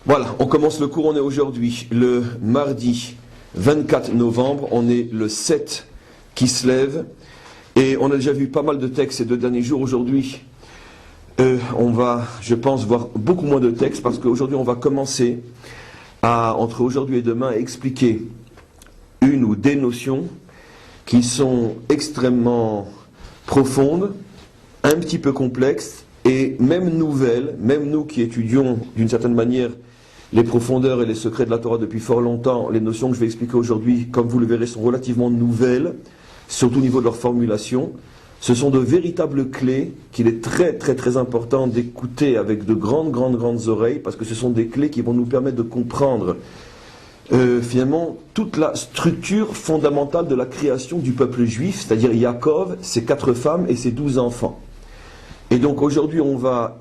Voilà, on commence le cours, on est aujourd'hui le mardi 24 novembre, on est le 7 qui se lève, et on a déjà vu pas mal de textes ces 2 derniers jours. Aujourd'hui, on va, je pense, voir beaucoup moins de textes, parce qu'aujourd'hui on va commencer à, entre aujourd'hui et demain, à expliquer une ou des notions qui sont extrêmement profondes, un petit peu complexes, et même nouvelles, même nous qui étudions d'une certaine manière les profondeurs et les secrets de la Torah depuis fort longtemps, les notions que je vais expliquer aujourd'hui, comme vous le verrez, sont relativement nouvelles, surtout au niveau de leur formulation. Ce sont de véritables clés qu'il est très très très important d'écouter avec de grandes oreilles, parce que ce sont des clés qui vont nous permettre de comprendre finalement toute la structure fondamentale de la création du peuple juif, c'est-à-dire Yaakov, ses 4 femmes et ses 12 enfants. Et donc aujourd'hui on va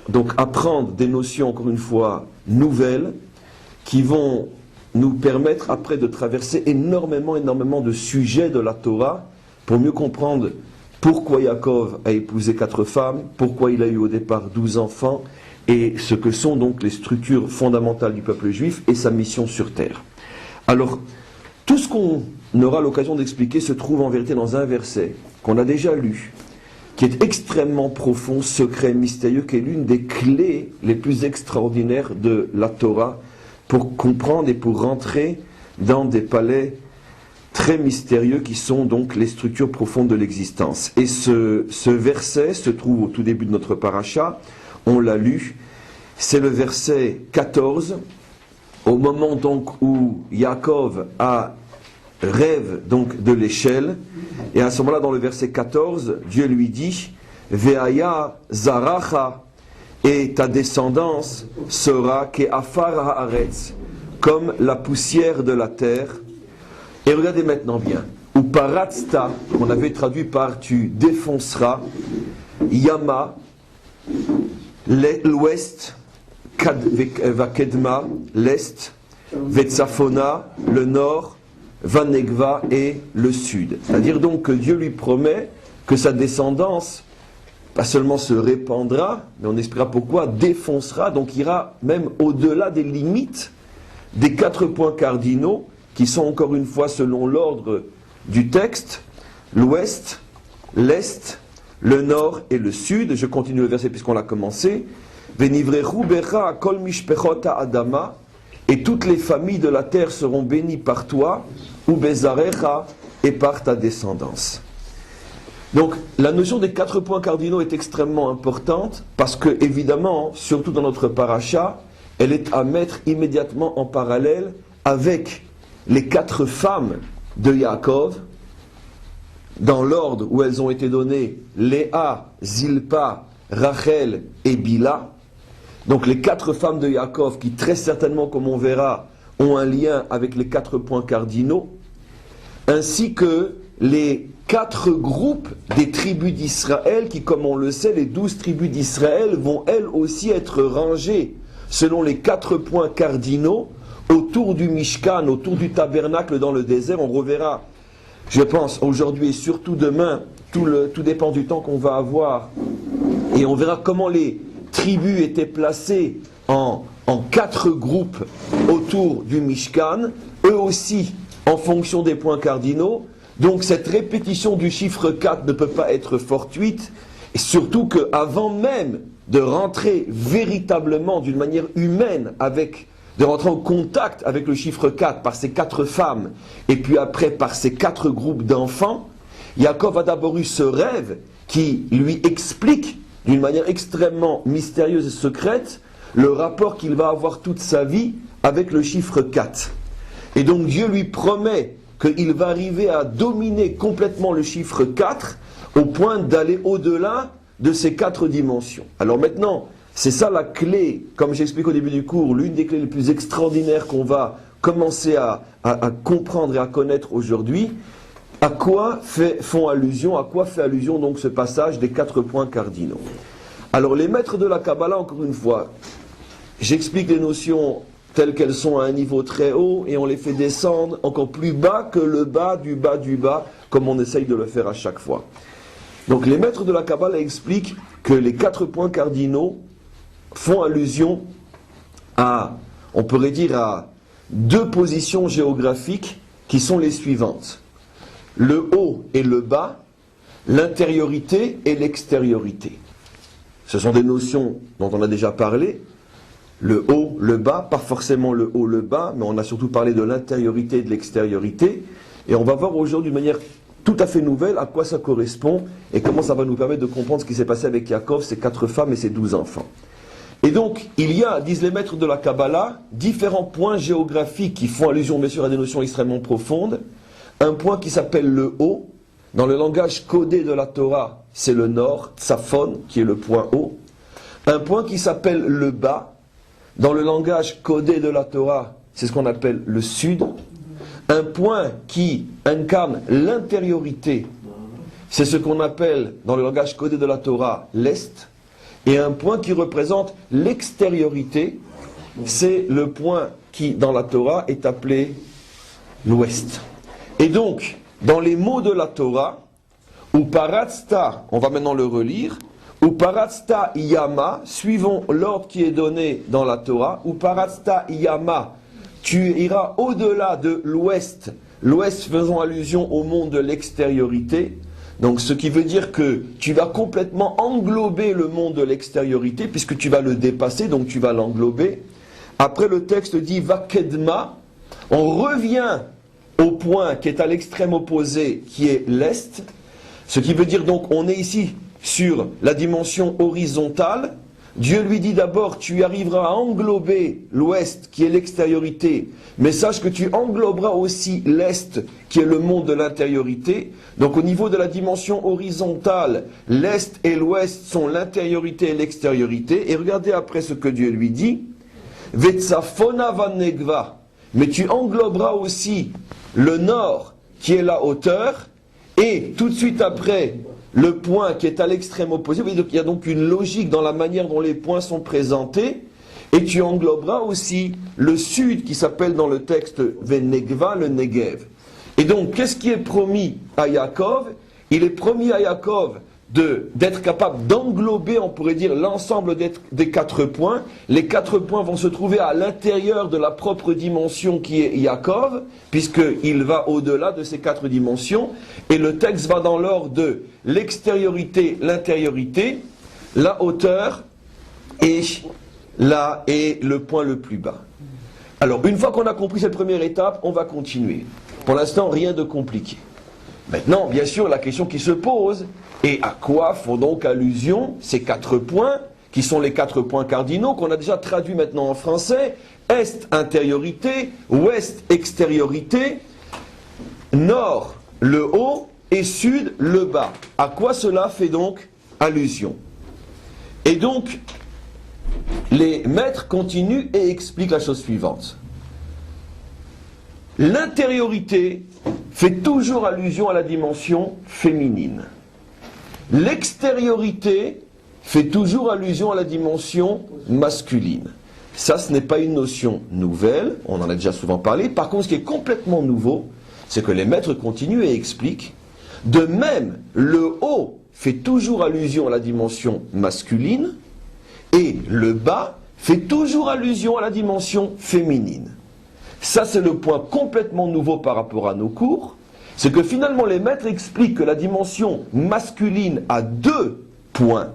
donc apprendre des notions, encore une fois, nouvelles, qui vont nous permettre après de traverser énormément de sujets de la Torah, pour mieux comprendre pourquoi Yaakov a épousé 4 femmes, pourquoi il a eu au départ 12 enfants, et ce que sont donc les structures fondamentales du peuple juif et sa mission sur terre. Alors, tout ce qu'on aura l'occasion d'expliquer se trouve en vérité dans un verset qu'on a déjà lu, qui est extrêmement profond, secret, mystérieux, qui est l'une des clés les plus extraordinaires de la Torah pour comprendre et pour rentrer dans des palais très mystérieux qui sont donc les structures profondes de l'existence. Et ce verset se trouve au tout début de notre paracha, on l'a lu, c'est le verset 14, au moment donc où Yaakov rêve donc de l'échelle, et à ce moment-là, dans le verset 14, Dieu lui dit « Ve'aya zaracha » et ta descendance sera « ke'afar haaretz » comme la poussière de la terre. Et regardez maintenant bien, ou paratzta, qu'on avait traduit par tu défonceras, yama, l'ouest, vakedma, l'est, vetsafona, le nord, Vanegva et le sud. C'est-à-dire donc que Dieu lui promet que sa descendance, pas seulement se répandra, mais on expliquera pourquoi, défoncera, donc ira même au-delà des limites des 4 points cardinaux, qui sont encore une fois selon l'ordre du texte, l'ouest, l'est, le nord et le sud. Je continue le verset puisqu'on l'a commencé. Venivrechu becha kol mishpechot adama, et toutes les familles de la terre seront bénies par toi, ou bezarecha, et par ta descendance. Donc, la notion des 4 points cardinaux est extrêmement importante, parce que, évidemment, surtout dans notre paracha, elle est à mettre immédiatement en parallèle avec les 4 femmes de Yaakov, dans l'ordre où elles ont été données, Léa, Zilpa, Rachel et Bila. Donc les 4 femmes de Yaakov qui très certainement, comme on verra, ont un lien avec les 4 points cardinaux, ainsi que les 4 groupes des tribus d'Israël qui, comme on le sait, les 12 tribus d'Israël vont elles aussi être rangées selon les 4 points cardinaux autour du Mishkan, autour du tabernacle dans le désert. On reverra, je pense, aujourd'hui et surtout demain, tout dépend du temps qu'on va avoir, et on verra comment les tribus étaient placées en 4 groupes autour du Mishkan, eux aussi en fonction des points cardinaux. Donc cette répétition du chiffre 4 ne peut pas être fortuite, et surtout qu'avant même de rentrer véritablement d'une manière humaine de rentrer en contact avec le chiffre 4 par ces 4 femmes, et puis après par ces 4 groupes d'enfants, Yaakov a d'abord eu ce rêve qui lui explique d'une manière extrêmement mystérieuse et secrète, le rapport qu'il va avoir toute sa vie avec le chiffre 4. Et donc Dieu lui promet qu'il va arriver à dominer complètement le chiffre 4 au point d'aller au-delà de ces 4 dimensions. Alors maintenant, c'est ça la clé, comme j'explique au début du cours, l'une des clés les plus extraordinaires qu'on va commencer à comprendre et à connaître aujourd'hui. À quoi fait allusion donc ce passage des 4 points cardinaux? Alors les maîtres de la Kabbalah, encore une fois, j'explique les notions telles qu'elles sont à un niveau très haut et on les fait descendre encore plus bas que le bas, comme on essaye de le faire à chaque fois. Donc les maîtres de la Kabbalah expliquent que les 4 points cardinaux font allusion on pourrait dire, à deux positions géographiques qui sont les suivantes. Le haut et le bas, l'intériorité et l'extériorité. Ce sont des notions dont on a déjà parlé. Le haut, le bas, pas forcément le haut, le bas, mais on a surtout parlé de l'intériorité et de l'extériorité. Et on va voir aujourd'hui de manière tout à fait nouvelle à quoi ça correspond et comment ça va nous permettre de comprendre ce qui s'est passé avec Yaakov, ses 4 femmes et ses 12 enfants. Et donc, il y a, disent les maîtres de la Kabbalah, différents points géographiques qui font allusion bien sûr à des notions extrêmement profondes. Un point qui s'appelle le haut. Dans le langage codé de la Torah, c'est le nord, Tsafon, qui est le point haut. Un point qui s'appelle le bas. Dans le langage codé de la Torah, c'est ce qu'on appelle le sud. Un point qui incarne l'intériorité, c'est ce qu'on appelle, dans le langage codé de la Torah, l'est. Et un point qui représente l'extériorité, c'est le point qui, dans la Torah, est appelé l'ouest. Et donc, dans les mots de la Torah, Uparatsta, on va maintenant le relire, Uparatsta Yama, suivons l'ordre qui est donné dans la Torah, Uparatsta Yama, tu iras au-delà de l'ouest, l'ouest faisant allusion au monde de l'extériorité, donc ce qui veut dire que tu vas complètement englober le monde de l'extériorité, puisque tu vas le dépasser, donc tu vas l'englober. Après le texte dit Vakedma, on revient au point qui est à l'extrême opposé, qui est l'est, ce qui veut dire donc on est ici sur la dimension horizontale. Dieu lui dit d'abord, tu arriveras à englober l'ouest qui est l'extériorité, mais sache que tu engloberas aussi l'est qui est le monde de l'intériorité. Donc au niveau de la dimension horizontale, l'est et l'ouest sont l'intériorité et l'extériorité. Et regardez après ce que Dieu lui dit, Vetsafona vanegva, mais tu engloberas aussi le nord qui est la hauteur, et tout de suite après, le point qui est à l'extrême opposé. Il y a donc une logique dans la manière dont les points sont présentés. Et tu engloberas aussi le sud qui s'appelle dans le texte Venegva, le Negev. Et donc, qu'est-ce qui est promis à Yaakov? Il est promis à Yaakov d'être capable d'englober, on pourrait dire, l'ensemble des 4 points. Les 4 points vont se trouver à l'intérieur de la propre dimension qui est Yaakov, puisqu'il va au-delà de ces 4 dimensions. Et le texte va dans l'ordre de l'extériorité, l'intériorité, la hauteur et le point le plus bas. Alors, une fois qu'on a compris cette première étape, on va continuer. Pour l'instant, rien de compliqué. Maintenant, bien sûr, la question qui se pose, et à quoi font donc allusion ces 4 points, qui sont les 4 points cardinaux, qu'on a déjà traduits maintenant en français, Est, intériorité, Ouest, extériorité, Nord, le haut, et Sud, le bas. À quoi cela fait donc allusion? Et donc, les maîtres continuent et expliquent la chose suivante. L'intériorité fait toujours allusion à la dimension féminine. L'extériorité fait toujours allusion à la dimension masculine. Ça, ce n'est pas une notion nouvelle, on en a déjà souvent parlé. Par contre, ce qui est complètement nouveau, c'est que les maîtres continuent et expliquent. De même, le haut fait toujours allusion à la dimension masculine, et le bas fait toujours allusion à la dimension féminine. Ça, c'est le point complètement nouveau par rapport à nos cours. C'est que finalement, les maîtres expliquent que la dimension masculine a 2 points,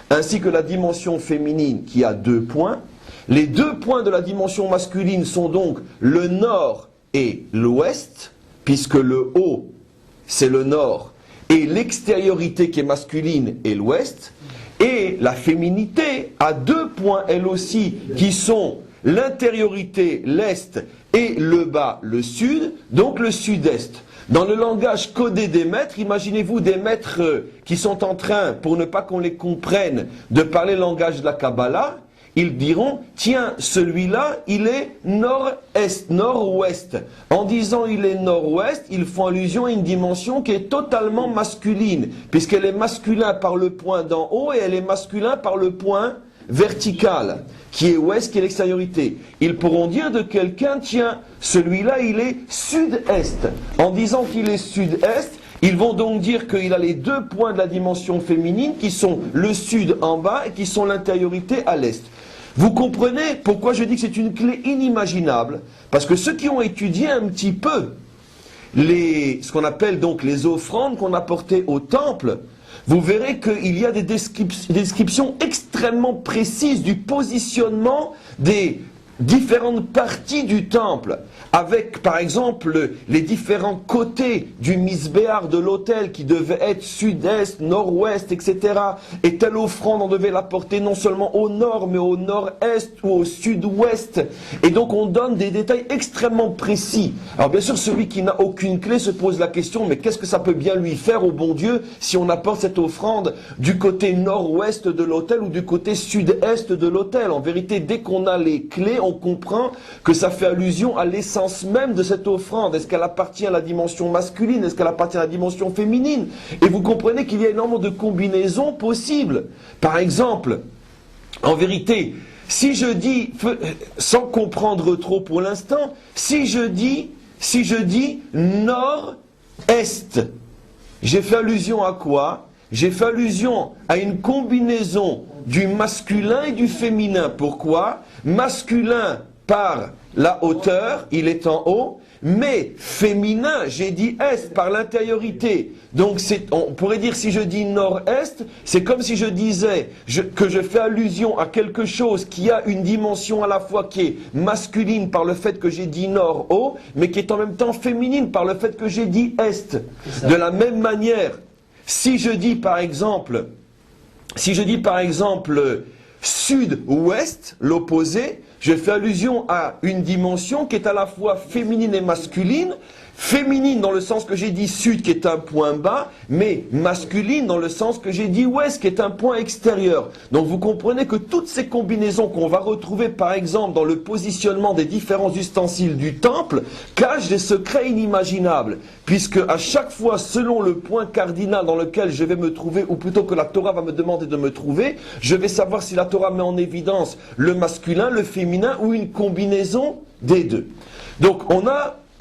ainsi que la dimension féminine qui a 2 points. Les 2 points de la dimension masculine sont donc le nord et l'ouest, puisque le haut, c'est le nord, et l'extériorité qui est masculine est l'ouest. Et la féminité a 2 points, elle aussi, qui sont l'intériorité, l'est, et le bas, le sud, donc le sud-est. Dans le langage codé des maîtres, imaginez-vous des maîtres qui sont en train, pour ne pas qu'on les comprenne, de parler le langage de la Kabbalah. Ils diront, tiens, celui-là, il est nord-est, nord-ouest. En disant il est nord-ouest, ils font allusion à une dimension qui est totalement masculine, puisqu'elle est masculin par le point d'en haut et elle est masculin par le point vertical, qui est ouest, qui est l'extériorité. Ils pourront dire de quelqu'un, tiens, celui-là, il est sud-est. En disant qu'il est sud-est, ils vont donc dire qu'il a les 2 points de la dimension féminine, qui sont le sud en bas et qui sont l'intériorité à l'est. Vous comprenez pourquoi je dis que c'est une clé inimaginable? Parce que ceux qui ont étudié un petit peu ce qu'on appelle donc les offrandes qu'on apportait au temple, vous verrez qu'il y a des descriptions extrêmement précises du positionnement des différentes parties du temple, avec par exemple les différents côtés du misbéar de l'autel qui devaient être sud-est, nord-ouest, etc. Et telle offrande on devait la porter non seulement au nord, mais au nord-est ou au sud-ouest. Et donc on donne des détails extrêmement précis. Alors bien sûr, celui qui n'a aucune clé se pose la question, mais qu'est-ce que ça peut bien lui faire au bon Dieu si on apporte cette offrande du côté nord-ouest de l'autel ou du côté sud-est de l'autel? En vérité, dès qu'on a les clés, on comprend que ça fait allusion à l'essence même de cette offrande. Est-ce qu'elle appartient à la dimension masculine? Est-ce qu'elle appartient à la dimension féminine? Et vous comprenez qu'il y a énormément de combinaisons possibles. Par exemple, en vérité, si je dis, sans comprendre trop pour l'instant, si je dis nord-est, j'ai fait allusion à quoi? J'ai fait allusion à une combinaison du masculin et du féminin. Pourquoi? Masculin par la hauteur, il est en haut, mais féminin, j'ai dit est, par l'intériorité. Donc on pourrait dire, si je dis nord-est, c'est comme si je disais que je fais allusion à quelque chose qui a une dimension à la fois qui est masculine par le fait que j'ai dit nord-haut, mais qui est en même temps féminine par le fait que j'ai dit est. De la même manière, si je dis par exemple sud-ouest, l'opposé, je fais allusion à une dimension qui est à la fois féminine et masculine. Féminine dans le sens que j'ai dit sud qui est un point bas, mais masculine dans le sens que j'ai dit ouest qui est un point extérieur. Donc vous comprenez que toutes ces combinaisons qu'on va retrouver par exemple dans le positionnement des différents ustensiles du temple cachent des secrets inimaginables. Puisque à chaque fois, selon le point cardinal dans lequel je vais me trouver, ou plutôt que la Torah va me demander de me trouver, je vais savoir si la Torah met en évidence le masculin, le féminin ou une combinaison des deux. Donc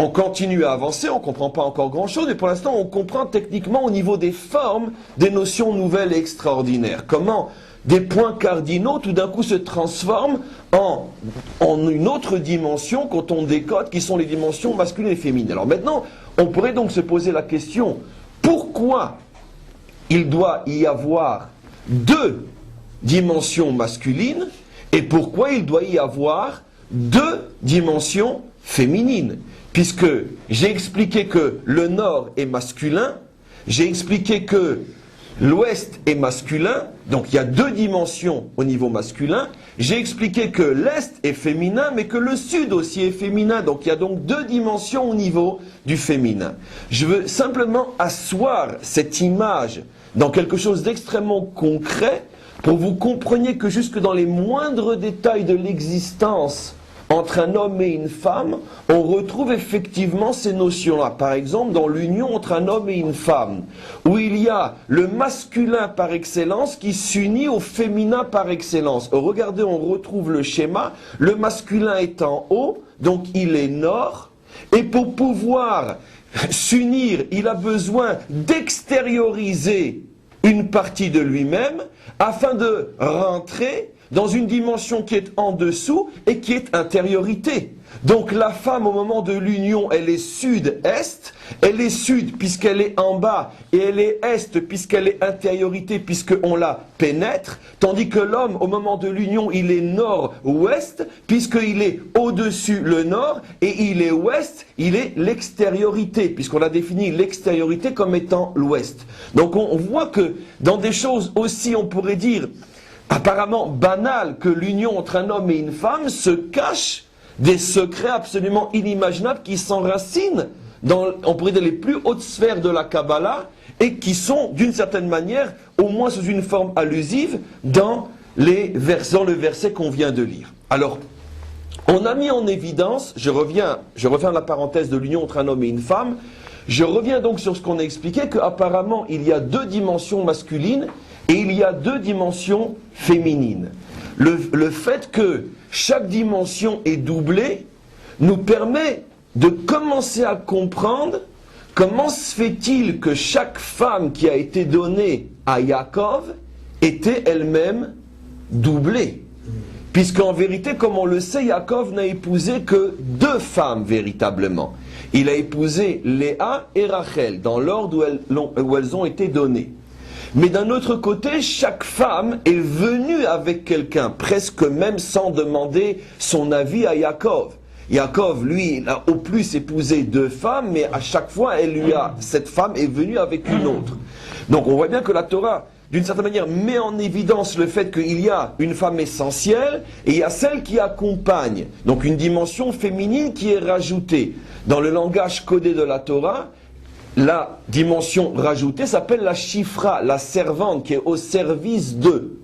on continue à avancer, on ne comprend pas encore grand-chose, mais pour l'instant on comprend techniquement au niveau des formes des notions nouvelles et extraordinaires. Comment des points cardinaux tout d'un coup se transforment en une autre dimension quand on décode qui sont les dimensions masculines et féminines. Alors maintenant, on pourrait donc se poser la question, pourquoi il doit y avoir deux dimensions masculines et pourquoi il doit y avoir deux dimensions féminines? Puisque j'ai expliqué que le nord est masculin, j'ai expliqué que l'ouest est masculin, donc il y a deux dimensions au niveau masculin, j'ai expliqué que l'est est féminin, mais que le sud aussi est féminin, donc il y a donc deux dimensions au niveau du féminin. Je veux simplement asseoir cette image dans quelque chose d'extrêmement concret, pour que vous compreniez que jusque dans les moindres détails de l'existence entre un homme et une femme, on retrouve effectivement ces notions-là. Par exemple, dans l'union entre un homme et une femme, où il y a le masculin par excellence qui s'unit au féminin par excellence. Regardez, on retrouve le schéma. Le masculin est en haut, donc il est nord, et pour pouvoir s'unir, il a besoin d'extérioriser une partie de lui-même afin de rentrer dans une dimension qui est en dessous et qui est intériorité. Donc la femme au moment de l'union, elle est sud-est, elle est sud puisqu'elle est en bas et elle est est puisqu'elle est intériorité puisqu'on la pénètre, tandis que l'homme au moment de l'union, il est nord-ouest puisqu'il est au-dessus le nord et il est ouest, il est l'extériorité puisqu'on a défini l'extériorité comme étant l'ouest. Donc on voit que dans des choses aussi, on pourrait dire, apparemment banal que l'union entre un homme et une femme se cache des secrets absolument inimaginables qui s'enracinent dans, on pourrait dire, les plus hautes sphères de la Kabbalah et qui sont, d'une certaine manière, au moins sous une forme allusive, dans le verset qu'on vient de lire. Alors, on a mis en évidence, je reviens à la parenthèse de l'union entre un homme et une femme, je reviens donc sur ce qu'on a expliqué, qu'apparemment il y a deux dimensions masculines et il y a deux dimensions féminines. Le fait que chaque dimension est doublée nous permet de commencer à comprendre comment se fait-il que chaque femme qui a été donnée à Yaakov était elle-même doublée. puisqu'en vérité, comme on le sait, Yaakov n'a épousé que 2 femmes véritablement. Il a épousé Léa et Rachel, dans l'ordre où elles ont été données. Mais d'un autre côté, chaque femme est venue avec quelqu'un, presque même sans demander son avis à Yaakov. Yaakov, lui, il a au plus épousé 2 femmes, mais à chaque fois, cette femme est venue avec une autre. Donc on voit bien que la Torah, d'une certaine manière, met en évidence le fait qu'il y a une femme essentielle et il y a celle qui accompagne. Donc une dimension féminine qui est rajoutée. Dans le langage codé de la Torah, la dimension rajoutée s'appelle la shifra, la servante qui est au service d'eux.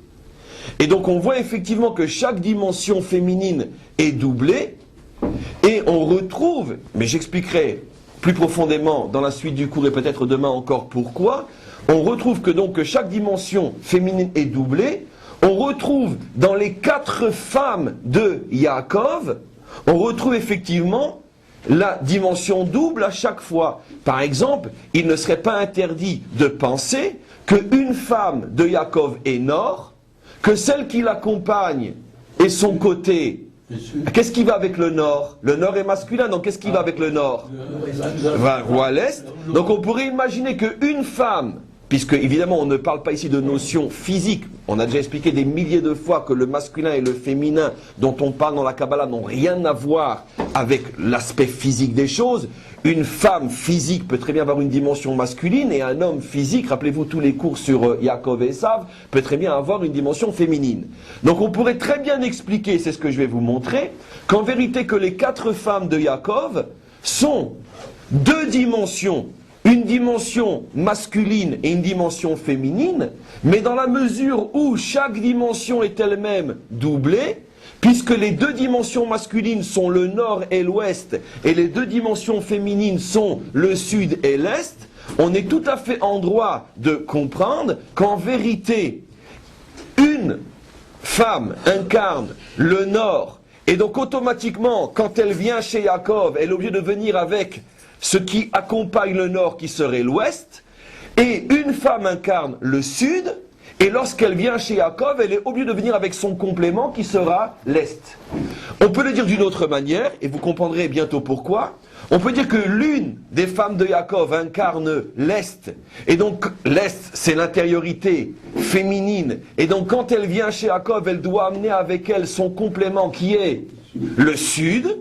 Et donc on voit effectivement que chaque dimension féminine est doublée et on retrouve, mais j'expliquerai plus profondément dans la suite du cours et peut-être demain encore pourquoi, on retrouve que donc que chaque dimension féminine est doublée. On retrouve dans les 4 femmes de Yaakov, on retrouve effectivement la dimension double à chaque fois. Par exemple, il ne serait pas interdit de penser qu'une femme de Yaakov est nord, que celle qui l'accompagne est son côté. Qu'est-ce qui va avec le nord? Le nord est masculin, donc qu'est-ce qui va avec le nord? Va à l'est. Donc on pourrait imaginer qu'une femme, puisque évidemment on ne parle pas ici de notions physiques, on a déjà expliqué des milliers de fois que le masculin et le féminin dont on parle dans la Kabbalah n'ont rien à voir avec l'aspect physique des choses. Une femme physique peut très bien avoir une dimension masculine et un homme physique, rappelez-vous tous les cours sur Yaakov et Esav, peut très bien avoir une dimension féminine. Donc on pourrait très bien expliquer, c'est ce que je vais vous montrer, qu'en vérité que les 4 femmes de Yaakov sont 2 dimensions. Une dimension masculine et une dimension féminine, mais dans la mesure où chaque dimension est elle-même doublée, puisque les 2 dimensions masculines sont le nord et l'ouest, et les 2 dimensions féminines sont le sud et l'est, on est tout à fait en droit de comprendre qu'en vérité, une femme incarne le nord, et donc automatiquement, quand elle vient chez Yaakov, elle est obligée de venir avec ce qui accompagne le nord qui serait l'ouest, et une femme incarne le sud, et lorsqu'elle vient chez Yaakov, elle est obligée de venir avec son complément qui sera l'est. On peut le dire d'une autre manière, et vous comprendrez bientôt pourquoi. On peut dire que l'une des femmes de Yaakov incarne l'est, et donc l'est c'est l'intériorité féminine, et donc quand elle vient chez Yaakov, elle doit amener avec elle son complément qui est le sud.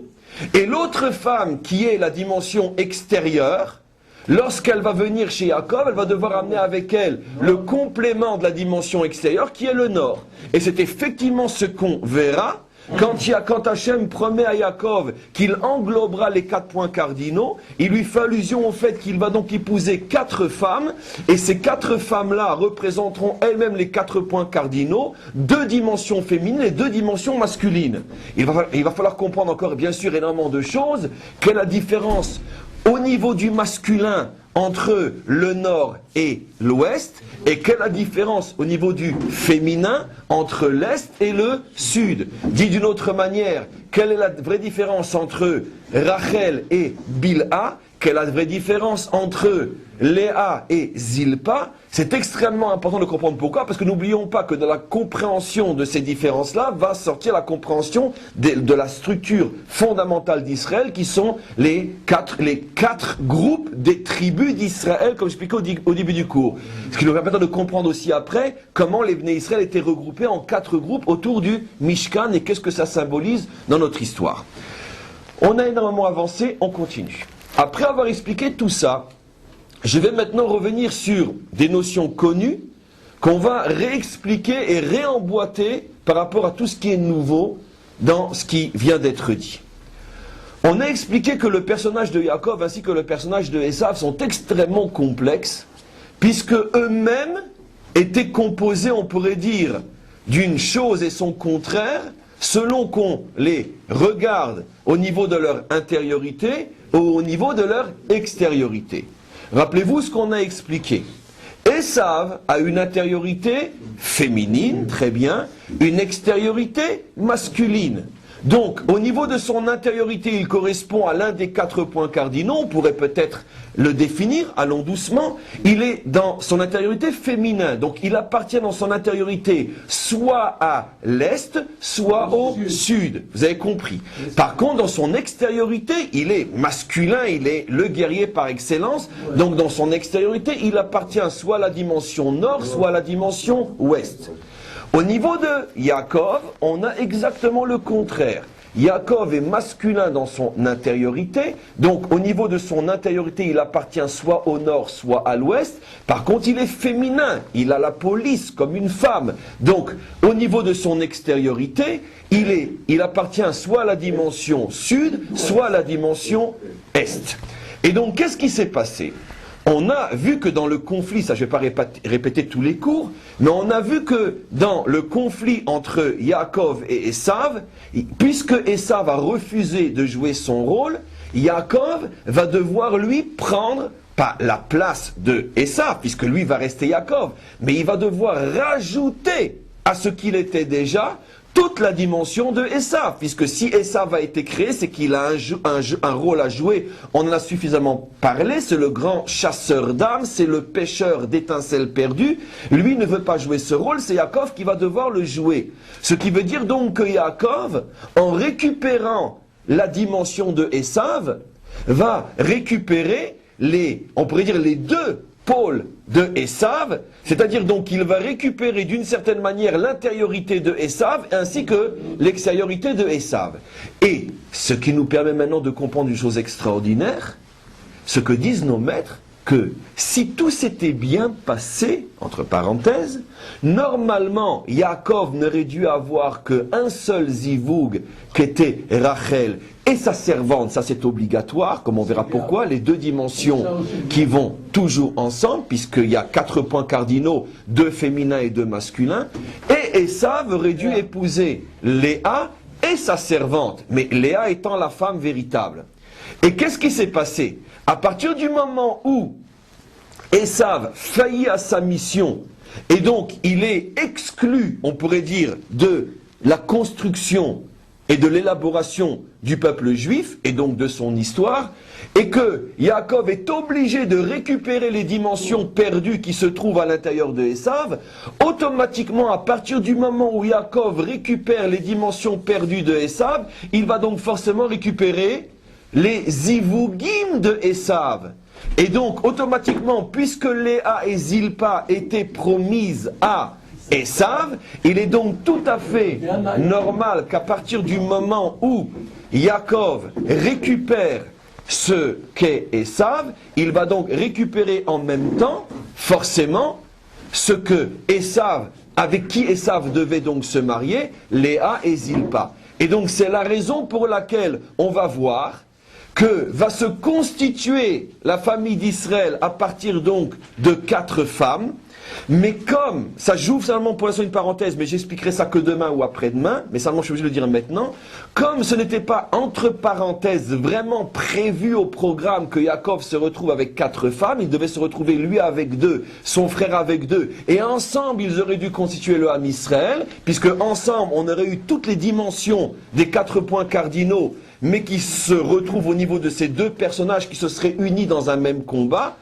Et l'autre femme, qui est la dimension extérieure, lorsqu'elle va venir chez Yaakov, elle va devoir amener avec elle le complément de la dimension extérieure, qui est le nord. Et c'est effectivement ce qu'on verra quand Hachem promet à Yaakov qu'il englobera les 4 points cardinaux. Il lui fait allusion au fait qu'il va donc épouser 4 femmes, et ces 4 femmes-là représenteront elles-mêmes les 4 points cardinaux, 2 dimensions féminines et 2 dimensions masculines. Il va falloir comprendre encore bien sûr énormément de choses. Quelle est la différence au niveau du masculin entre le nord et l'ouest, et quelle est la différence au niveau du féminin entre l'est et le sud? Dit d'une autre manière, quelle est la vraie différence entre Rachel et Bilha? Quelle est la vraie différence entre Léa et Zilpa? C'est extrêmement important de comprendre pourquoi, parce que n'oublions pas que dans la compréhension de ces différences-là va sortir la compréhension de la structure fondamentale d'Israël, qui sont les quatre groupes des tribus d'Israël, comme j'expliquais au début du cours. Ce qui nous permettra de comprendre aussi après comment les Bnei Israël étaient regroupés en 4 groupes autour du Mishkan et qu'est-ce que ça symbolise dans notre histoire. On a énormément avancé, on continue. Après avoir expliqué tout ça, je vais maintenant revenir sur des notions connues qu'on va réexpliquer et réemboîter par rapport à tout ce qui est nouveau dans ce qui vient d'être dit. On a expliqué que le personnage de Yaakov ainsi que le personnage de Esav sont extrêmement complexes, puisque eux-mêmes étaient composés, on pourrait dire, d'une chose et son contraire, selon qu'on les regarde au niveau de leur intériorité ou au niveau de leur extériorité. Rappelez-vous ce qu'on a expliqué. Esav a une intériorité féminine, très bien, une extériorité masculine. Donc, au niveau de son intériorité, il correspond à l'un des 4 points cardinaux. On pourrait peut-être le définir, allons doucement. Il est dans son intériorité féminin. Donc, il appartient dans son intériorité soit à l'est, soit au sud. Vous avez compris. Par contre, dans son extériorité, il est masculin, il est le guerrier par excellence. Donc, dans son extériorité, il appartient soit à la dimension nord, soit à la dimension ouest. Au niveau de Yaakov, on a exactement le contraire. Yaakov est masculin dans son intériorité, donc au niveau de son intériorité, il appartient soit au nord, soit à l'ouest. Par contre, il est féminin, il a la police comme une femme. Donc, au niveau de son extériorité, il appartient soit à la dimension sud, soit à la dimension est. Et donc, qu'est-ce qui s'est passé ? On a vu que dans le conflit, ça je ne vais pas répéter tous les cours, mais on a vu que dans le conflit entre Yaakov et Esav, puisque Esav a refusé de jouer son rôle, Yaakov va devoir lui prendre, pas la place de Esav, puisque lui va rester Yaakov, mais il va devoir rajouter à ce qu'il était déjà toute la dimension de Esav, puisque si Esav a été créé, c'est qu'il a un rôle à jouer. On en a suffisamment parlé, c'est le grand chasseur d'âmes, c'est le pêcheur d'étincelles perdues. Lui ne veut pas jouer ce rôle, c'est Yaakov qui va devoir le jouer. Ce qui veut dire donc que Yaakov, en récupérant la dimension de Esav, va récupérer on pourrait dire les 2 pôles de Esav, c'est-à-dire donc qu'il va récupérer d'une certaine manière l'intériorité de Esav ainsi que l'extériorité de Esav. Et ce qui nous permet maintenant de comprendre une chose extraordinaire, ce que disent nos maîtres, que si tout s'était bien passé, entre parenthèses, normalement Yaakov n'aurait dû avoir qu'un seul zivoug qui était Rachel et sa servante, ça c'est obligatoire, comme on verra pourquoi, les 2 dimensions qui vont toujours ensemble, puisqu'il y a 4 points cardinaux, 2 féminins et 2 masculins, et Esav aurait dû épouser Léa et sa servante, mais Léa étant la femme véritable. Et qu'est-ce qui s'est passé ? À partir du moment où Esav faillit à sa mission, et donc il est exclu, on pourrait dire, de la construction et de l'élaboration du peuple juif, et donc de son histoire, et que Yaakov est obligé de récupérer les dimensions perdues qui se trouvent à l'intérieur de Esav, automatiquement, à partir du moment où Yaakov récupère les dimensions perdues de Esav, il va donc forcément récupérer les zivugim de Esav. Et donc, automatiquement, puisque Léa et Zilpa étaient promises à Esav, il est donc tout à fait normal qu'à partir du moment où Yaakov récupère ce qu'est Esav, il va donc récupérer en même temps, forcément, ce que Esav, avec qui Esav devait donc se marier, Léa et Zilpa. Et donc c'est la raison pour laquelle on va voir que va se constituer la famille d'Israël à partir donc de 4 femmes, mais comme, ça j'ouvre seulement pour l'instant une parenthèse, mais j'expliquerai ça que demain ou après-demain, mais seulement je suis obligé de le dire maintenant, comme ce n'était pas entre parenthèses vraiment prévu au programme que Yaakov se retrouve avec 4 femmes, il devait se retrouver lui avec 2, son frère avec 2, et ensemble ils auraient dû constituer le Ham Israël, puisque ensemble on aurait eu toutes les dimensions des 4 points cardinaux, mais qui se retrouvent au niveau de ces 2 personnages qui se seraient unis dans un même combat.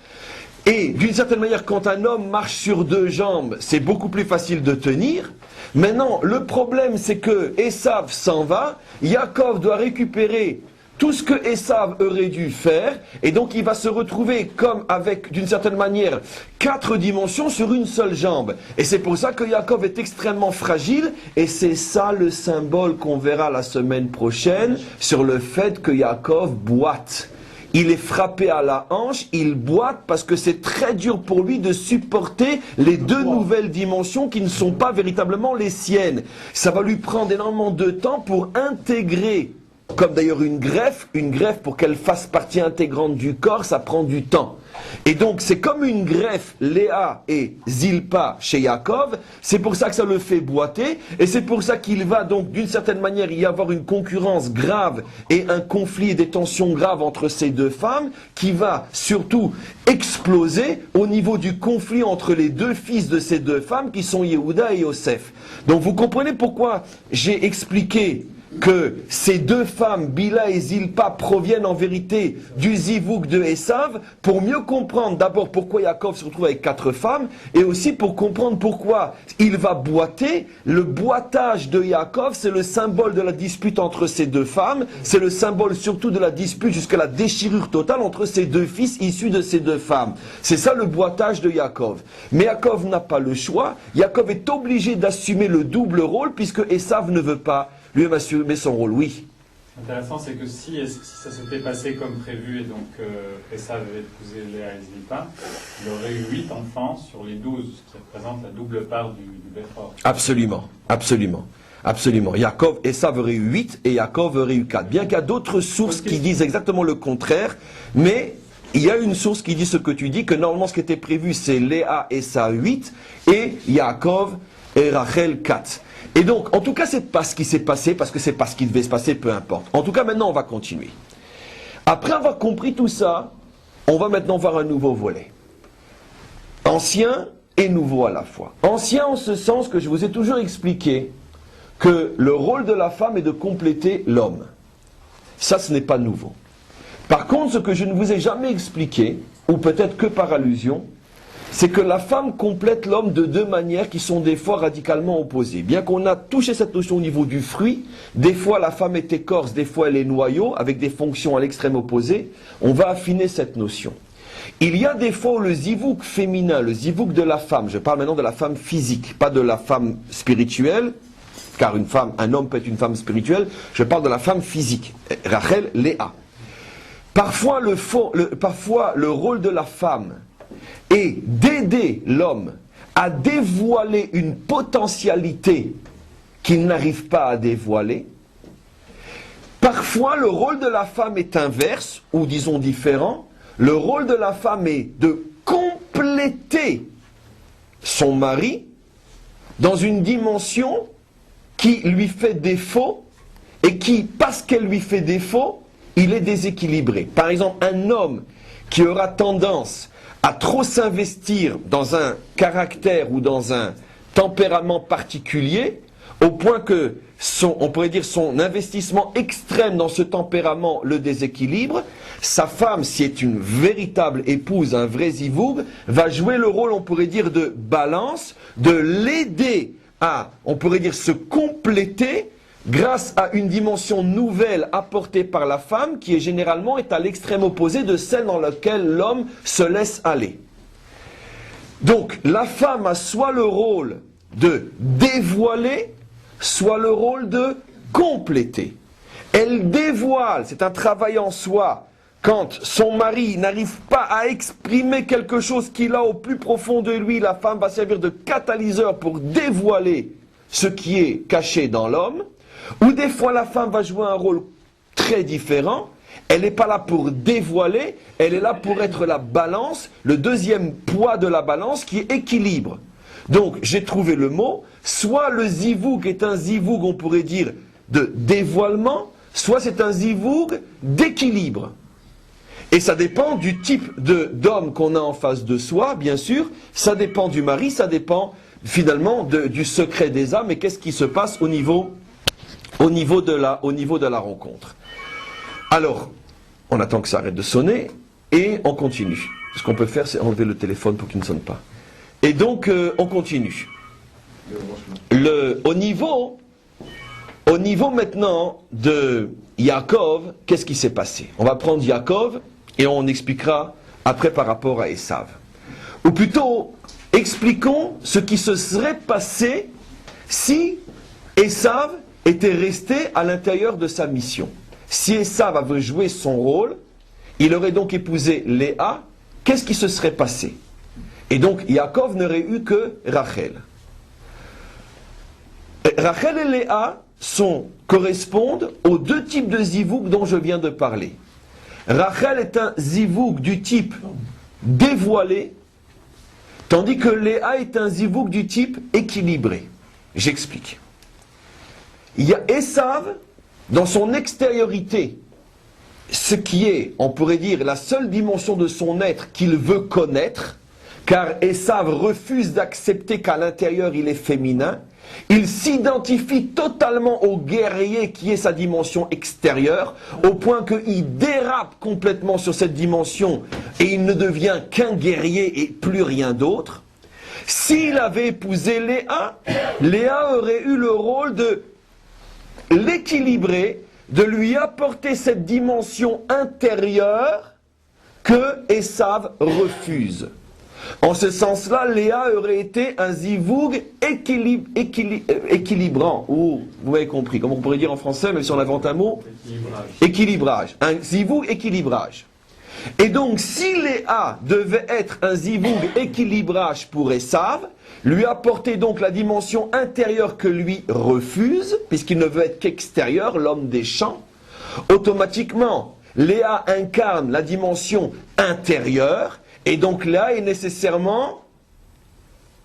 Et d'une certaine manière, quand un homme marche sur 2 jambes, c'est beaucoup plus facile de tenir. Maintenant, le problème, c'est que Esav s'en va, Yaakov doit récupérer tout ce que Esav aurait dû faire, et donc il va se retrouver comme avec, d'une certaine manière, 4 dimensions sur une seule jambe. Et c'est pour ça que Yaakov est extrêmement fragile, et c'est ça le symbole qu'on verra la semaine prochaine, sur le fait que Yaakov boite. Il est frappé à la hanche, il boite parce que c'est très dur pour lui de supporter les 2 nouvelles dimensions qui ne sont pas véritablement les siennes. Ça va lui prendre énormément de temps pour intégrer, comme d'ailleurs une greffe pour qu'elle fasse partie intégrante du corps, ça prend du temps. Et donc c'est comme une greffe, Léa et Zilpa chez Yaakov, c'est pour ça que ça le fait boiter, et c'est pour ça qu'il va donc d'une certaine manière y avoir une concurrence grave et un conflit et des tensions graves entre ces 2 femmes, qui va surtout exploser au niveau du conflit entre les 2 fils de ces 2 femmes qui sont Yehuda et Yosef. Donc vous comprenez pourquoi j'ai expliqué que ces deux femmes, Bila et Zilpa, proviennent en vérité du Zivouk de Esav, pour mieux comprendre d'abord pourquoi Yaakov se retrouve avec 4 femmes, et aussi pour comprendre pourquoi il va boiter. Le boitage de Yaakov, c'est le symbole de la dispute entre ces deux femmes, c'est le symbole surtout de la dispute jusqu'à la déchirure totale entre ces deux fils issus de ces deux femmes. C'est ça le boitage de Yaakov. Mais Yaakov n'a pas le choix, Yaakov est obligé d'assumer le double rôle, puisque Esav ne veut pas lui-même assumer son rôle, oui. Intéressant, c'est que si ça s'était passé comme prévu, et donc Esav avait épousé Léa et Zilpa, il aurait eu 8 enfants sur les 12, ce qui représente la double part du Béchor. Absolument, absolument. Absolument. Esav aurait eu 8 et Yaakov aurait eu 4. Bien qu'il y a d'autres sources qui disent exactement le contraire, mais il y a une source qui dit ce que tu dis, que normalement ce qui était prévu c'est Léa et Esa 8 et Yaakov et Rachel 4. Et donc, en tout cas, c'est pas ce qui s'est passé, parce que c'est pas ce qui devait se passer, peu importe. En tout cas, maintenant, on va continuer. Après avoir compris tout ça, on va maintenant voir un nouveau volet. Ancien et nouveau à la fois. Ancien en ce sens que je vous ai toujours expliqué que le rôle de la femme est de compléter l'homme. Ça, ce n'est pas nouveau. Par contre, ce que je ne vous ai jamais expliqué, ou peut-être que par allusion, c'est que la femme complète l'homme de 2 manières qui sont des fois radicalement opposées. Bien qu'on a touché cette notion au niveau du fruit, des fois la femme est écorce, des fois elle est noyau, avec des fonctions à l'extrême opposé, on va affiner cette notion. Il y a des fois où le zivouk féminin, le zivouk de la femme, je parle maintenant de la femme physique, pas de la femme spirituelle, car un homme peut être une femme spirituelle, je parle de la femme physique, Rachel, Léa. Parfois le rôle de la femme est d'aider l'homme à dévoiler une potentialité qu'il n'arrive pas à dévoiler. Parfois, le rôle de la femme est inverse, ou disons différent. Le rôle de la femme est de compléter son mari dans une dimension qui lui fait défaut et qui, parce qu'elle lui fait défaut, il est déséquilibré. Par exemple, un homme qui aura tendance à trop s'investir dans un caractère ou dans un tempérament particulier, au point que on pourrait dire son investissement extrême dans ce tempérament le déséquilibre, sa femme, si est une véritable épouse, un vrai zivoug, va jouer le rôle, on pourrait dire, de balance, de l'aider à, on pourrait dire, se compléter grâce à une dimension nouvelle apportée par la femme qui est généralement à l'extrême opposé de celle dans laquelle l'homme se laisse aller. Donc la femme a soit le rôle de dévoiler, soit le rôle de compléter. Elle dévoile, c'est un travail en soi. Quand son mari n'arrive pas à exprimer quelque chose qu'il a au plus profond de lui, la femme va servir de catalyseur pour dévoiler ce qui est caché dans l'homme. Ou des fois la femme va jouer un rôle très différent, elle n'est pas là pour dévoiler, elle est là pour être la balance, le deuxième poids de la balance qui est équilibre. Donc j'ai trouvé le mot, soit le zivoug est un zivoug, on pourrait dire, de dévoilement, soit c'est un zivoug d'équilibre. Et ça dépend du type d'homme qu'on a en face de soi, bien sûr, ça dépend du mari, ça dépend finalement du secret des âmes et qu'est-ce qui se passe au niveau de la rencontre. Alors, on attend que ça arrête de sonner et on continue. Ce qu'on peut faire, c'est enlever le téléphone pour qu'il ne sonne pas. Et donc, on continue. Au niveau maintenant de Yaakov, qu'est-ce qui s'est passé? On va prendre Yaakov et on expliquera après par rapport à Esav. Ou plutôt, expliquons ce qui se serait passé si Esav était resté à l'intérieur de sa mission. Si Esav avait joué son rôle, il aurait donc épousé Léa, qu'est-ce qui se serait passé? Et donc Yaakov n'aurait eu que Rachel. Rachel et Léa correspondent aux 2 types de zivouk dont je viens de parler. Rachel est un zivouk du type dévoilé, tandis que Léa est un zivouk du type équilibré. J'explique. Il y a Esav, dans son extériorité, ce qui est, on pourrait dire, la seule dimension de son être qu'il veut connaître, car Esav refuse d'accepter qu'à l'intérieur il est féminin, il s'identifie totalement au guerrier qui est sa dimension extérieure, au point qu'il dérape complètement sur cette dimension et il ne devient qu'un guerrier et plus rien d'autre. S'il avait épousé Léa, Léa aurait eu le rôle de l'équilibrer, de lui apporter cette dimension intérieure que Esav refuse. En ce sens-là, Léa aurait été un zivoug équilibrant, ou vous m'avez compris, comme on pourrait dire en français, mais si on invente un mot, équilibrage. Un zivoug équilibrage. Et donc, si Léa devait être un zivoug équilibrage pour Esav, lui apporter donc la dimension intérieure que lui refuse, puisqu'il ne veut être qu'extérieur, l'homme des champs, automatiquement, Léa incarne la dimension intérieure, et donc Léa est nécessairement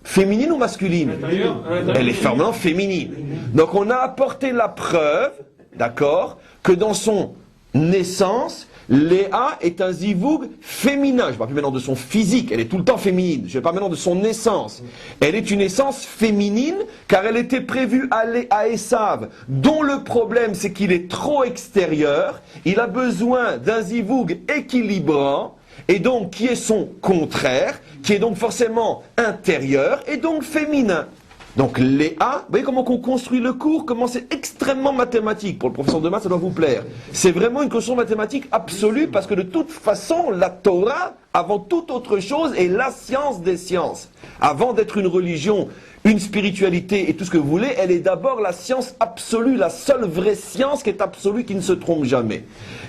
féminine ou masculine? Elle est fermement féminine. Donc on a apporté la preuve, d'accord, que dans son naissance, Léa est un zivoug féminin. Je ne parle plus maintenant de son physique, elle est tout le temps féminine. Je parle maintenant de son naissance. Elle est une naissance féminine, car elle était prévue à Esav, dont le problème c'est qu'il est trop extérieur. Il a besoin d'un zivoug équilibrant, et donc qui est son contraire, qui est donc forcément intérieur, et donc féminin. Donc Léa, vous voyez comment on construit le cours, comment c'est extrêmement mathématique. Pour le professeur de maths, ça doit vous plaire. C'est vraiment une question mathématique absolue, parce que de toute façon, la Torah, avant toute autre chose, est la science des sciences. Avant d'être une religion, une spiritualité et tout ce que vous voulez, elle est d'abord la science absolue, la seule vraie science qui est absolue, qui ne se trompe jamais.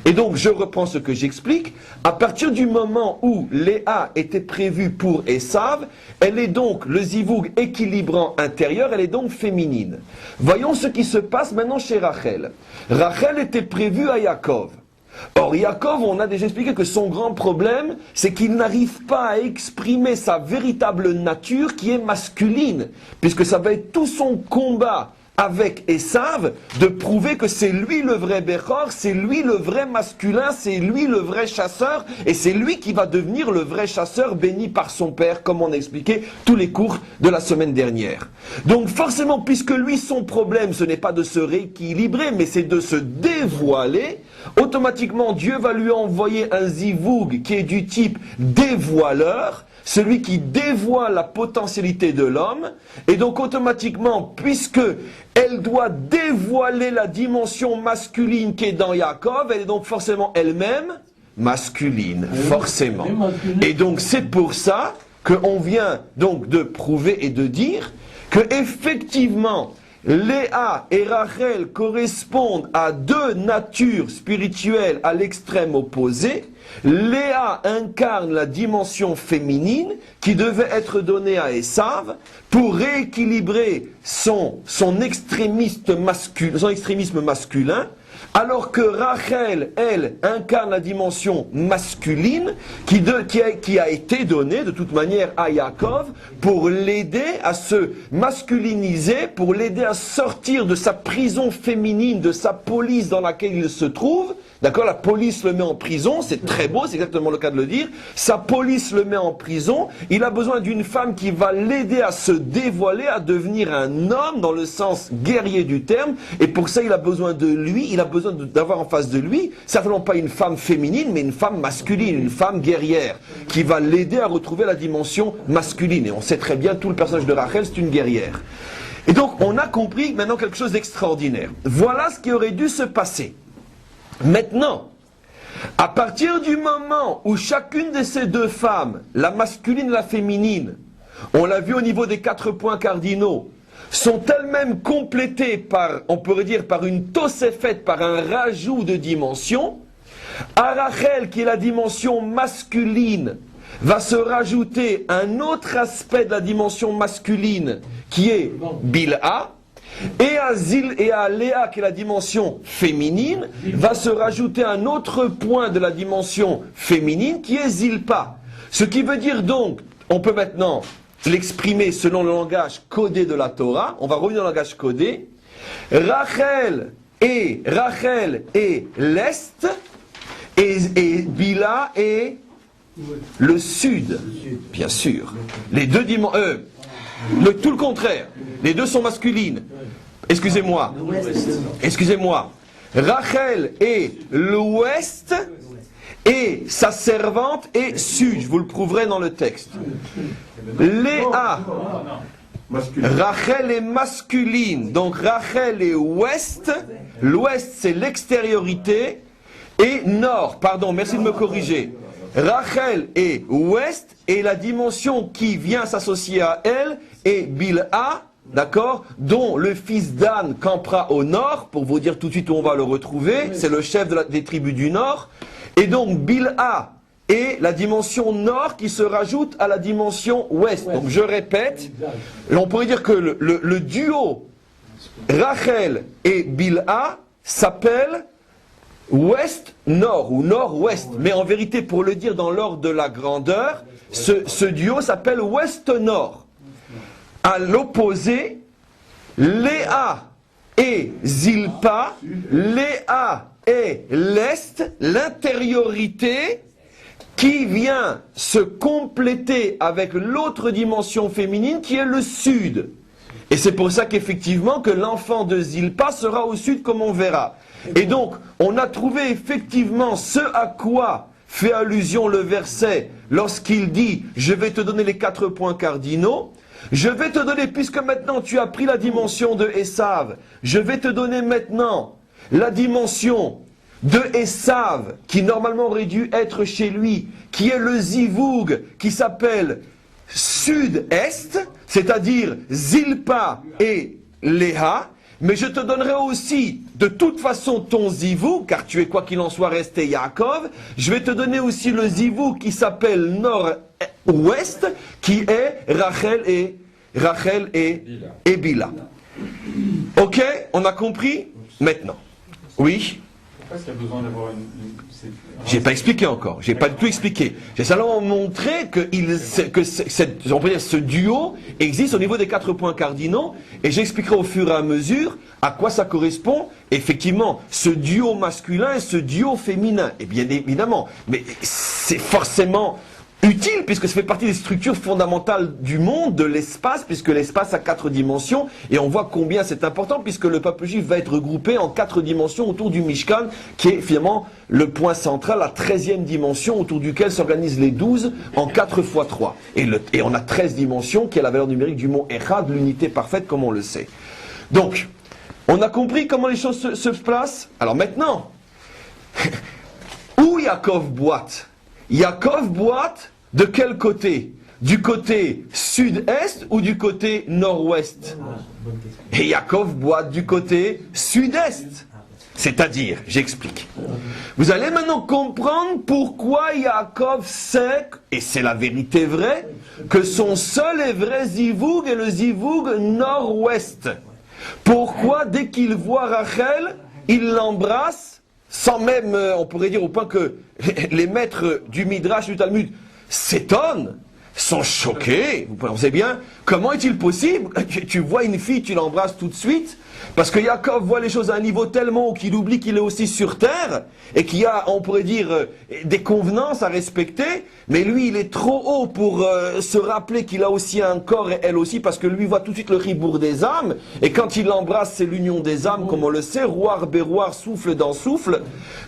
Et donc, je reprends ce que j'explique. À partir du moment où Léa était prévue pour Esav, elle est donc le zivoug équilibrant intérieur, elle est donc féminine. Voyons ce qui se passe maintenant chez Rachel. Rachel était prévue à Yaakov. Or, Yaakov, on a déjà expliqué que son grand problème, c'est qu'il n'arrive pas à exprimer sa véritable nature qui est masculine, puisque ça va être tout son combat avec Esav de prouver que c'est lui le vrai Bechor, c'est lui le vrai masculin, c'est lui le vrai chasseur, et c'est lui qui va devenir le vrai chasseur béni par son père, comme on a expliqué tous les cours de la semaine dernière. Donc forcément, puisque lui, son problème, ce n'est pas de se rééquilibrer, mais c'est de se dévoiler, automatiquement Dieu va lui envoyer un zivoug qui est du type dévoileur, celui qui dévoile la potentialité de l'homme, et donc automatiquement, puisque elle doit dévoiler la dimension masculine qui est dans Yaakov, elle est donc forcément elle-même masculine, forcément. Et donc c'est pour ça qu'on vient donc de prouver et de dire que effectivement Léa et Rachel correspondent à deux natures spirituelles à l'extrême opposé. Léa incarne la dimension féminine qui devait être donnée à Esav pour rééquilibrer son extrémisme masculin, alors que Rachel, elle, incarne la dimension masculine qui a été donnée de toute manière à Yaakov pour l'aider à se masculiniser, pour l'aider à sortir de sa prison féminine, de sa police dans laquelle il se trouve. D'accord, la police le met en prison, c'est très beau, c'est exactement le cas de le dire. Sa police le met en prison, il a besoin d'une femme qui va l'aider à se dévoiler, à devenir un homme dans le sens guerrier du terme, et pour ça il a besoin de lui, il a besoin d'avoir en face de lui, certainement pas une femme féminine, mais une femme masculine, une femme guerrière, qui va l'aider à retrouver la dimension masculine. Et on sait très bien, tout le personnage de Rachel, c'est une guerrière. Et donc on a compris maintenant quelque chose d'extraordinaire. Voilà ce qui aurait dû se passer. Maintenant, à partir du moment où chacune de ces deux femmes, la masculine et la féminine, on l'a vu au niveau des 4 points cardinaux, sont elles-mêmes complétées par, on pourrait dire, par une tosefet, par un rajout de dimension, à Rachel, qui est la dimension masculine, va se rajouter un autre aspect de la dimension masculine, qui est Bilha. Et à Léa, qui est la dimension féminine, va se rajouter un autre point de la dimension féminine, qui est Zilpa. Ce qui veut dire donc, on peut maintenant l'exprimer selon le langage codé de la Torah. On va revenir au langage codé. Rachel et l'Est, et Bilha est le Sud, bien sûr. Les deux dimensions... Tout le contraire. Les deux sont masculines. Excusez-moi. Rachel est l'ouest et sa servante est sud. Je vous le prouverai dans le texte. Léa. Rachel est masculine. Donc Rachel est ouest. L'ouest c'est l'extériorité. Et nord. Pardon, merci de me corriger. Rachel est ouest et la dimension qui vient s'associer à elle est Bilha, d'accord, dont le fils d'Anne campera au nord, pour vous dire tout de suite où on va le retrouver, c'est le chef des tribus du nord, et donc Bilha est la dimension nord qui se rajoute à la dimension ouest. Donc je répète, on pourrait dire que le duo Rachel et Bilha s'appelle ouest-nord ou nord-ouest. Mais en vérité, pour le dire dans l'ordre de la grandeur, ce duo s'appelle ouest-nord. À l'opposé, Léa et Zilpa, Léa est l'est, l'intériorité qui vient se compléter avec l'autre dimension féminine qui est le sud. Et c'est pour ça qu'effectivement que l'enfant de Zilpa sera au sud comme on verra. Et donc, on a trouvé effectivement ce à quoi fait allusion le verset lorsqu'il dit « Je vais te donner les 4 points cardinaux ». Je vais te donner, puisque maintenant tu as pris la dimension de Esav, je vais te donner maintenant la dimension de Esav, qui normalement aurait dû être chez lui, qui est le Zivoug, qui s'appelle sud-est, c'est-à-dire Zilpa et Léa. Mais je te donnerai aussi, de toute façon, ton zivou, car tu es quoi qu'il en soit resté Yaakov. Je vais te donner aussi le zivou qui s'appelle nord-ouest, qui est Rachel et Bilha. Ok, on a compris? Maintenant. Oui? Pourquoi est-ce qu'il y a besoin d'avoir J'ai pas expliqué encore, j'ai pas du tout expliqué. J'ai simplement montré que on peut dire, ce duo existe au niveau des 4 points cardinaux, et j'expliquerai au fur et à mesure à quoi ça correspond, effectivement, ce duo masculin et ce duo féminin. Et bien évidemment, mais c'est forcément utile, puisque ça fait partie des structures fondamentales du monde, de l'espace, puisque l'espace a 4 dimensions, et on voit combien c'est important, puisque le peuple juif va être regroupé en 4 dimensions autour du Mishkan, qui est finalement le point central, la 13e dimension, autour duquel s'organisent les 12 en 4 x 3. Et on a 13 dimensions, qui est la valeur numérique du mot Echad, l'unité parfaite, comme on le sait. Donc, on a compris comment les choses se placent. Alors maintenant, où Yaakov boite? Yaakov boite de quel côté? Du côté sud-est ou du côté nord-ouest? Et Yaakov boite du côté sud-est. C'est-à-dire, j'explique. Vous allez maintenant comprendre pourquoi Yaakov sait, et c'est la vérité vraie, que son seul et vrai zivoug est le zivoug nord-ouest. Pourquoi, dès qu'il voit Rachel, il l'embrasse, sans même, on pourrait dire au point que les maîtres du Midrash du Talmud s'étonnent, sont choqués. Vous pensez bien, comment est-il possible? Tu vois une fille, tu l'embrasses tout de suite? Parce que Yaakov voit les choses à un niveau tellement haut qu'il oublie qu'il est aussi sur terre et qu'il y a, on pourrait dire, des convenances à respecter. Mais lui, il est trop haut pour se rappeler qu'il a aussi un corps et elle aussi, parce que lui voit tout de suite le ribourg des âmes. Et quand il l'embrasse, c'est l'union des âmes, comme on le sait. Roar, béroir, souffle dans souffle.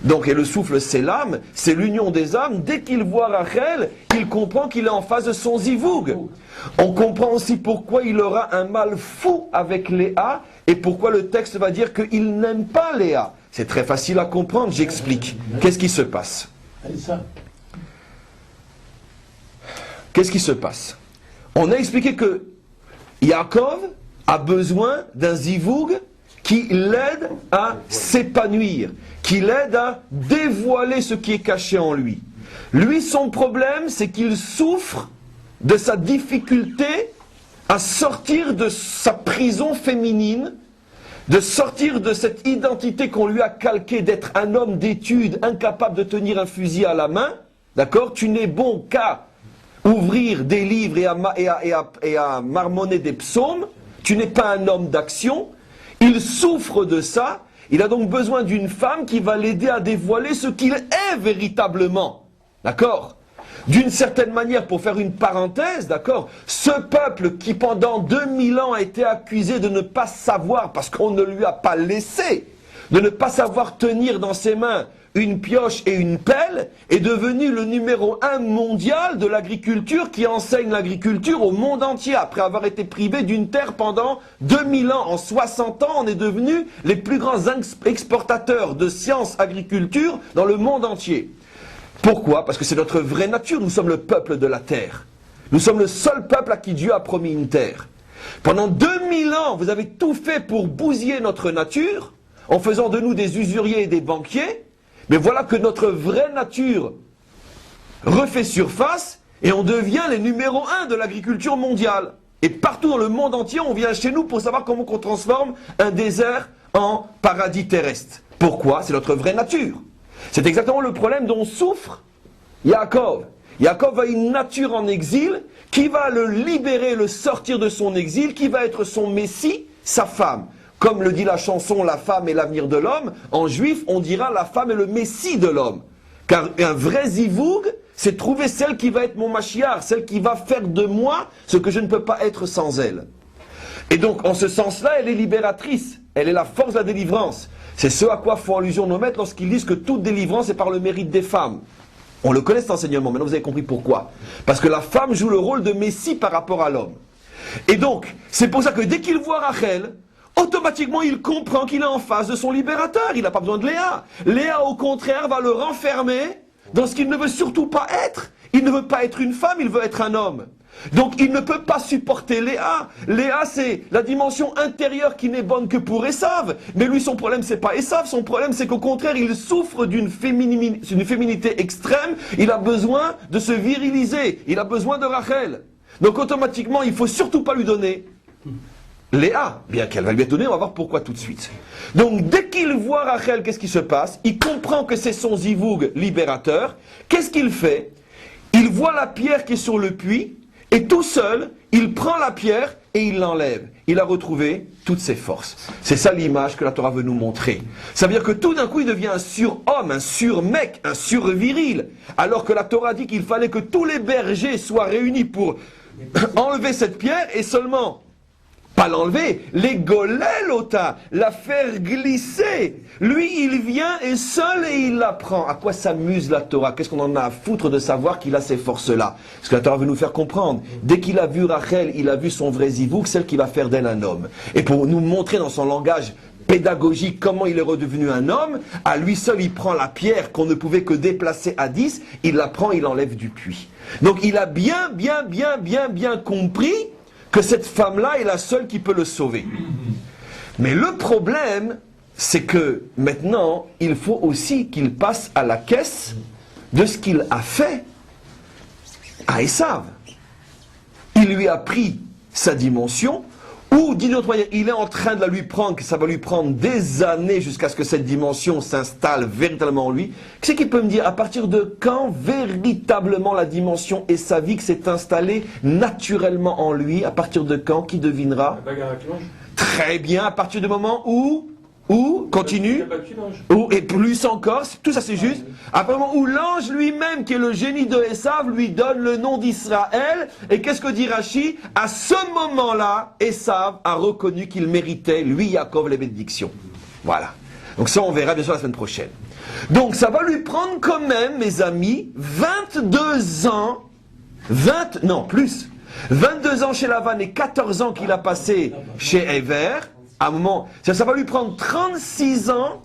Donc, et le souffle, c'est l'âme. C'est l'union des âmes. Dès qu'il voit Rachel, il comprend qu'il est en face de son zivoug. On comprend aussi pourquoi il aura un mal fou avec Léa et pourquoi le texte va dire qu'il n'aime pas Léa. C'est très facile à comprendre, j'explique. Qu'est-ce qui se passe? Qu'est-ce qui se passe? On a expliqué que Yaakov a besoin d'un zivoug qui l'aide à s'épanouir, qui l'aide à dévoiler ce qui est caché en lui. Lui, son problème, c'est qu'il souffre de sa difficulté à sortir de sa prison féminine, de sortir de cette identité qu'on lui a calquée d'être un homme d'études incapable de tenir un fusil à la main. D'accord? Tu n'es bon qu'à ouvrir des livres et à marmonner des psaumes. Tu n'es pas un homme d'action. Il souffre de ça. Il a donc besoin d'une femme qui va l'aider à dévoiler ce qu'il est véritablement. D'accord? d'une certaine manière, pour faire une parenthèse, d'accord, ce peuple qui pendant 2000 ans a été accusé de ne pas savoir, parce qu'on ne lui a pas laissé, de ne pas savoir tenir dans ses mains une pioche et une pelle, est devenu le numéro 1 mondial de l'agriculture qui enseigne l'agriculture au monde entier. Après avoir été privé d'une terre pendant 2000 ans, en 60 ans, on est devenu les plus grands exportateurs de sciences agriculture dans le monde entier. Pourquoi? Parce que c'est notre vraie nature, nous sommes le peuple de la terre. Nous sommes le seul peuple à qui Dieu a promis une terre. Pendant 2000 ans, vous avez tout fait pour bousiller notre nature, en faisant de nous des usuriers et des banquiers, mais voilà que notre vraie nature refait surface et on devient les numéros 1 de l'agriculture mondiale. Et partout dans le monde entier, on vient chez nous pour savoir comment on transforme un désert en paradis terrestre. Pourquoi? C'est notre vraie nature. C'est exactement le problème dont souffre Yaakov. Yaakov a une nature en exil qui va le libérer, le sortir de son exil, qui va être son messie, sa femme. Comme le dit la chanson, la femme est l'avenir de l'homme, en juif, on dira la femme est le messie de l'homme. Car un vrai zivoug, c'est trouver celle qui va être mon Mashiach, celle qui va faire de moi ce que je ne peux pas être sans elle. Et donc, en ce sens-là, elle est libératrice, elle est la force de la délivrance. C'est ce à quoi font allusion nos maîtres lorsqu'ils disent que toute délivrance est par le mérite des femmes. On le connaît cet enseignement, maintenant vous avez compris pourquoi. Parce que la femme joue le rôle de messie par rapport à l'homme. Et donc, c'est pour ça que dès qu'il voit Rachel, automatiquement, il comprend qu'il est en face de son libérateur. Il n'a pas besoin de Léa. Léa, au contraire, va le renfermer dans ce qu'il ne veut surtout pas être. Il ne veut pas être une femme, il veut être un homme. Donc, il ne peut pas supporter Léa. Léa, c'est la dimension intérieure qui n'est bonne que pour Esav. Mais lui, son problème, c'est pas Esav. Son problème, c'est qu'au contraire, il souffre d'une féminité extrême. Il a besoin de se viriliser. Il a besoin de Rachel. Donc, automatiquement, il ne faut surtout pas lui donner Léa, bien qu'elle va lui donner, on va voir pourquoi tout de suite. Donc, dès qu'il voit Rachel, qu'est-ce qui se passe? Il comprend que c'est son zivoug libérateur. Qu'est-ce qu'il fait? Il voit la pierre qui est sur le puits, et tout seul, il prend la pierre et il l'enlève. Il a retrouvé toutes ses forces. C'est ça l'image que la Torah veut nous montrer. Ça veut dire que tout d'un coup, il devient un surhomme, un surmec, un surviril. Alors que la Torah dit qu'il fallait que tous les bergers soient réunis pour enlever cette pierre, et seulement pas l'enlever, l'ota, la faire glisser. Lui, il vient et seul et il la prend. À quoi s'amuse la Torah? Qu'est-ce qu'on en a à foutre de savoir qu'il a ces forces-là? Parce que la Torah veut nous faire comprendre. Dès qu'il a vu Rachel, il a vu son vrai zivouk, celle qui va faire d'elle un homme. Et pour nous montrer dans son langage pédagogique comment il est redevenu un homme, à lui seul, il prend la pierre qu'on ne pouvait que déplacer à 10, il la prend, il l'enlève du puits. Donc il a bien compris que cette femme-là est la seule qui peut le sauver. Mais le problème, c'est que maintenant, il faut aussi qu'il passe à la caisse de ce qu'il a fait à Esav. Il lui a pris sa dimension, ou d'une autre manière, il est en train de la lui prendre, que ça va lui prendre des années jusqu'à ce que cette dimension s'installe véritablement en lui. Qu'est-ce qu'il peut me dire? À partir de quand véritablement la dimension esavique s'est installée naturellement en lui? À partir de quand? Qui devinera? La bagarre avec l'ange. Très bien, à partir du moment où continue, et plus encore, tout ça c'est juste, à partir du moment où l'ange lui-même, qui est le génie de Esav, lui donne le nom d'Israël, et qu'est-ce que dit Rashi? À ce moment-là, Esav a reconnu qu'il méritait, lui, Yaakov, les bénédictions. Voilà. Donc ça, on verra bien sûr la semaine prochaine. Donc ça va lui prendre quand même, mes amis, 22 ans, 22 ans chez Lavan et 14 ans qu'il a passé chez Ever. À un moment, ça va lui prendre 36 ans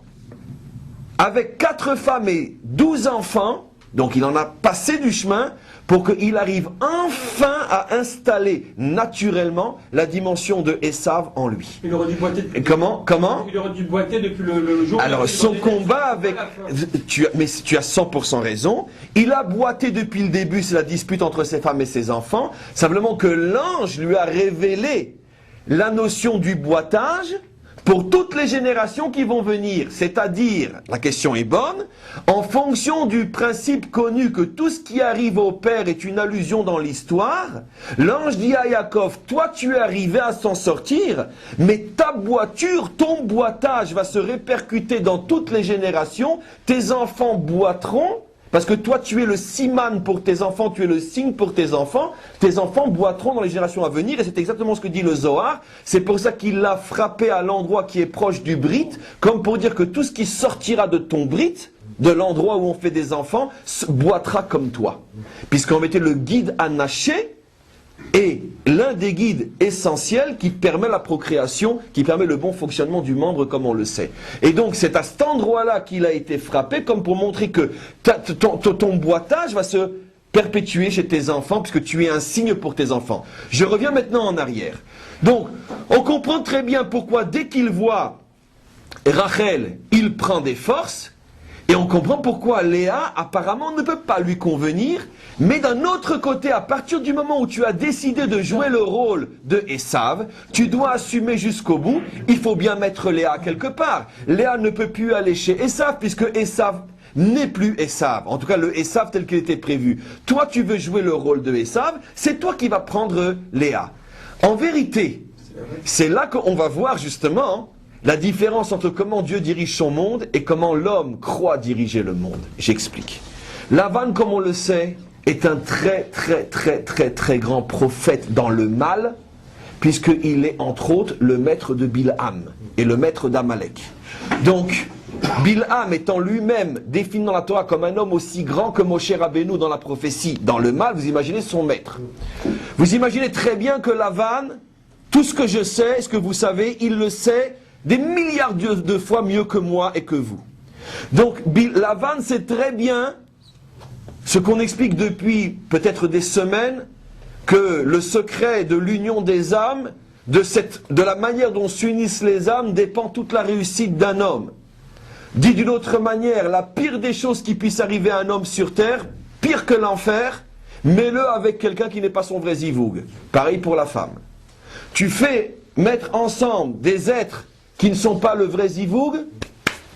avec 4 femmes et 12 enfants, donc il en a passé du chemin pour qu'il arrive enfin à installer naturellement la dimension de Esav en lui. Il aurait dû boiter depuis... Comment Il aurait dû boiter depuis le jour... Alors son combat avec... tu as 100% raison. Il a boité depuis le début, c'est la dispute entre ses femmes et ses enfants. Simplement que l'ange lui a révélé la notion du boitage pour toutes les générations qui vont venir. C'est-à-dire, la question est bonne, en fonction du principe connu que tout ce qui arrive au Père est une allusion dans l'histoire, l'ange dit à Yaakov, toi tu es arrivé à s'en sortir, mais ta boiture, ton boitage va se répercuter dans toutes les générations, tes enfants boiteront, parce que toi tu es le siman pour tes enfants, tu es le signe pour tes enfants boiteront dans les générations à venir, et c'est exactement ce que dit le Zohar. C'est pour ça qu'il l'a frappé à l'endroit qui est proche du brit, comme pour dire que tout ce qui sortira de ton brit, de l'endroit où on fait des enfants, boitera comme toi. Puisqu'en mettait le guide anaché, est l'un des guides essentiels qui permet la procréation, qui permet le bon fonctionnement du membre comme on le sait. Et donc c'est à cet endroit-là qu'il a été frappé, comme pour montrer que ton boitage va se perpétuer chez tes enfants, puisque tu es un signe pour tes enfants. Je reviens maintenant en arrière. Donc, on comprend très bien pourquoi dès qu'il voit Rachel, il prend des forces, et on comprend pourquoi Léa, apparemment, ne peut pas lui convenir. Mais d'un autre côté, à partir du moment où tu as décidé de jouer le rôle de Esav, tu dois assumer jusqu'au bout. Il faut bien mettre Léa quelque part. Léa ne peut plus aller chez Esav, puisque Esav n'est plus Esav. En tout cas, le Esav tel qu'il était prévu. Toi, tu veux jouer le rôle de Esav, c'est toi qui vas prendre Léa. En vérité, c'est là qu'on va voir justement la différence entre comment Dieu dirige son monde et comment l'homme croit diriger le monde. J'explique. Lavan, comme on le sait, est un très grand prophète dans le mal, puisqu'il est entre autres le maître de Bilham et le maître d'Amalek. Donc, Bilham étant lui-même défini dans la Torah comme un homme aussi grand que Moshe Rabbeinu dans la prophétie, dans le mal, vous imaginez son maître. Vous imaginez très bien que Lavan, tout ce que je sais, ce que vous savez, il le sait des milliards de fois mieux que moi et que vous. Donc Lavan sait très bien ce qu'on explique depuis peut-être des semaines, que le secret de l'union des âmes, de la manière dont s'unissent les âmes, dépend toute la réussite d'un homme. Dit d'une autre manière, la pire des choses qui puisse arriver à un homme sur terre, pire que l'enfer, mets-le avec quelqu'un qui n'est pas son vrai zivoug. Pareil pour la femme. Tu fais mettre ensemble des êtres qui ne sont pas le vrai zivoug,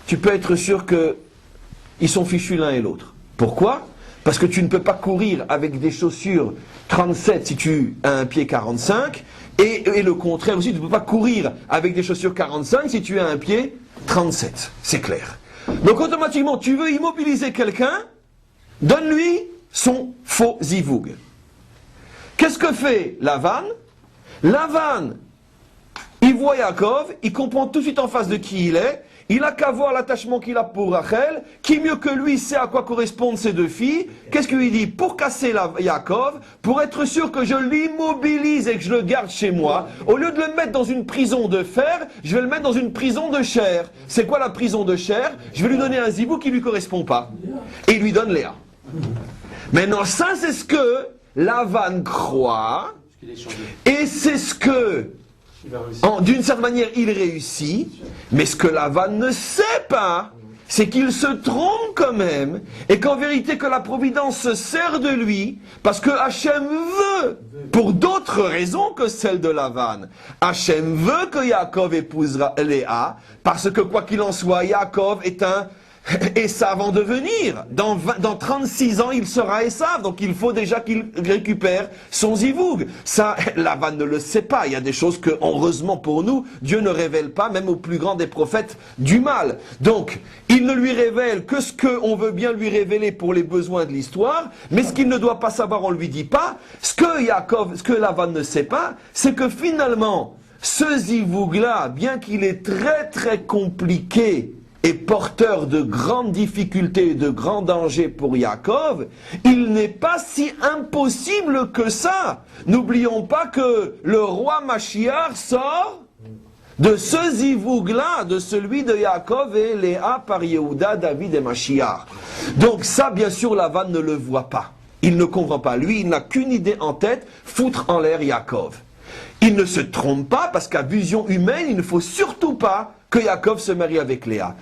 tu peux être sûr qu'ils sont fichus l'un et l'autre. Pourquoi ? Parce que tu ne peux pas courir avec des chaussures 37 si tu as un pied 45, et le contraire aussi, tu ne peux pas courir avec des chaussures 45 si tu as un pied 37. C'est clair. Donc automatiquement, tu veux immobiliser quelqu'un, donne-lui son faux zivoug. Qu'est-ce que fait Lavan ? Lavan, il voit Yaakov, il comprend tout de suite en face de qui il est, il n'a qu'à voir l'attachement qu'il a pour Rachel, qui mieux que lui sait à quoi correspondent ces deux filles. Qu'est-ce qu'il dit ? Pour casser Yaakov, pour être sûr que je l'immobilise et que je le garde chez moi, au lieu de le mettre dans une prison de fer, je vais le mettre dans une prison de chair. C'est quoi la prison de chair ? Je vais lui donner un zibou qui ne lui correspond pas. Et il lui donne Léa. Maintenant, ça c'est ce que Lavan croit, et c'est ce que d'une certaine manière, il réussit, mais ce que Lavan ne sait pas, c'est qu'il se trompe quand même, et qu'en vérité que la providence se sert de lui, parce que Hachem veut, pour d'autres raisons que celles de Lavan. Hachem veut que Yaakov épousera Léa, parce que quoi qu'il en soit, Yaakov est un Esav en devenir. Dans 36 ans, il sera Esav. Donc il faut déjà qu'il récupère son zivoug. Ça, Lavan ne le sait pas. Il y a des choses que, heureusement pour nous, Dieu ne révèle pas, même au plus grand des prophètes, du mal. Donc, il ne lui révèle que ce qu'on veut bien lui révéler pour les besoins de l'histoire, mais ce qu'il ne doit pas savoir, on ne lui dit pas. Ce que Lavan ne sait pas, c'est que finalement, ce zivoug-là, bien qu'il est très compliqué, et porteur de grandes difficultés et de grands dangers pour Yaakov, il n'est pas si impossible que ça. N'oublions pas que le roi Mashiach sort de ce zivoug-là, de celui de Yaakov et Léa par Yehuda, David et Mashiach. Donc ça, bien sûr, Lavan ne le voit pas. Il ne comprend pas. Lui, il n'a qu'une idée en tête, foutre en l'air Yaakov. Il ne se trompe pas, parce qu'à vision humaine, il ne faut surtout pas que Yaakov se marie avec Léa.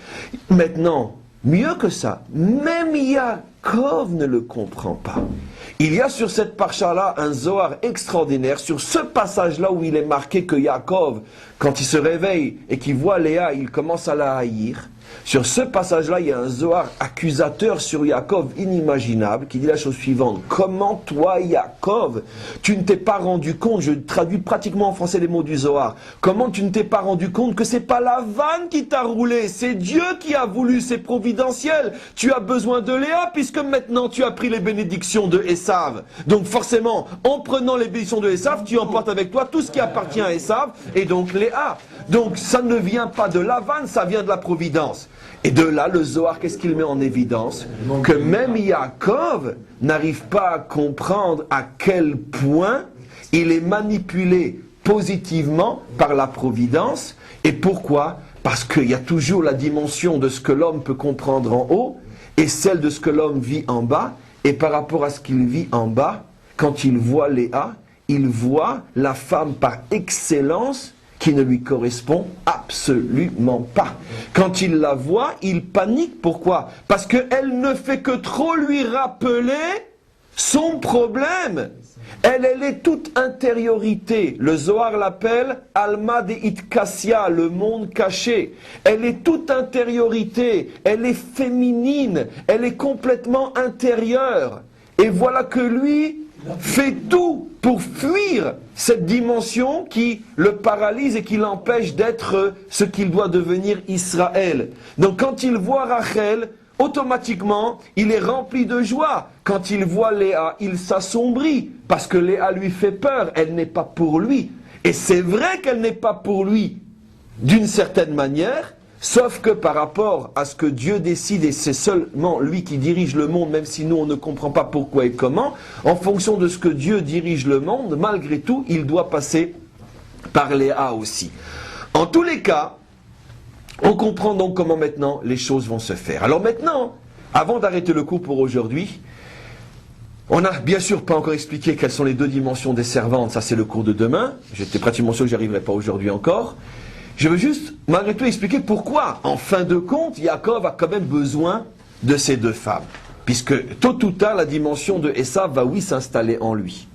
Maintenant, mieux que ça, même Yaakov ne le comprend pas. Il y a sur cette parcha-là un Zohar extraordinaire, sur ce passage-là où il est marqué que Yaakov, quand il se réveille et qu'il voit Léa, il commence à la haïr. Sur ce passage-là, il y a un Zohar accusateur sur Yaakov inimaginable qui dit la chose suivante. Comment toi, Yaakov, tu ne t'es pas rendu compte, je traduis pratiquement en français les mots du Zohar, comment tu ne t'es pas rendu compte que c'est pas la vanne qui t'a roulé, c'est Dieu qui a voulu, c'est providentiel. Tu as besoin de Léa puisque maintenant tu as pris les bénédictions de Esav. Donc forcément, en prenant les bénédictions de Esav, tu emportes avec toi tout ce qui appartient à Esav et donc Léa. Donc ça ne vient pas de la vanne, ça vient de la providence. Et de là, le Zohar, qu'est-ce qu'il met en évidence? Que même Yaakov n'arrive pas à comprendre à quel point il est manipulé positivement par la providence. Et pourquoi? Parce qu'il y a toujours la dimension de ce que l'homme peut comprendre en haut et celle de ce que l'homme vit en bas. Et par rapport à ce qu'il vit en bas, quand il voit Léa, il voit la femme par excellence qui ne lui correspond absolument pas. Quand il la voit, il panique. Pourquoi? Parce qu'elle ne fait que trop lui rappeler son problème. Elle est toute intériorité. Le Zohar l'appelle Alma de Itkassia, le monde caché. Elle est toute intériorité. Elle est féminine. Elle est complètement intérieure. Et voilà que lui fait tout pour fuir cette dimension qui le paralyse et qui l'empêche d'être ce qu'il doit devenir Israël. Donc quand il voit Rachel, automatiquement, il est rempli de joie. Quand il voit Léa, il s'assombrit, parce que Léa lui fait peur, elle n'est pas pour lui. Et c'est vrai qu'elle n'est pas pour lui, d'une certaine manière, sauf que par rapport à ce que Dieu décide, et c'est seulement lui qui dirige le monde, même si nous on ne comprend pas pourquoi et comment, en fonction de ce que Dieu dirige le monde, malgré tout, il doit passer par Léa aussi. En tous les cas, on comprend donc comment maintenant les choses vont se faire. Alors maintenant, avant d'arrêter le cours pour aujourd'hui, on n'a bien sûr pas encore expliqué quelles sont les deux dimensions des servantes, ça c'est le cours de demain, j'étais pratiquement sûr que j'y arriverai pas aujourd'hui encore. Je veux juste, malgré tout, expliquer pourquoi, en fin de compte, Yaakov a quand même besoin de ces deux femmes. Puisque, tôt ou tard, la dimension de Esav va, oui, s'installer en lui.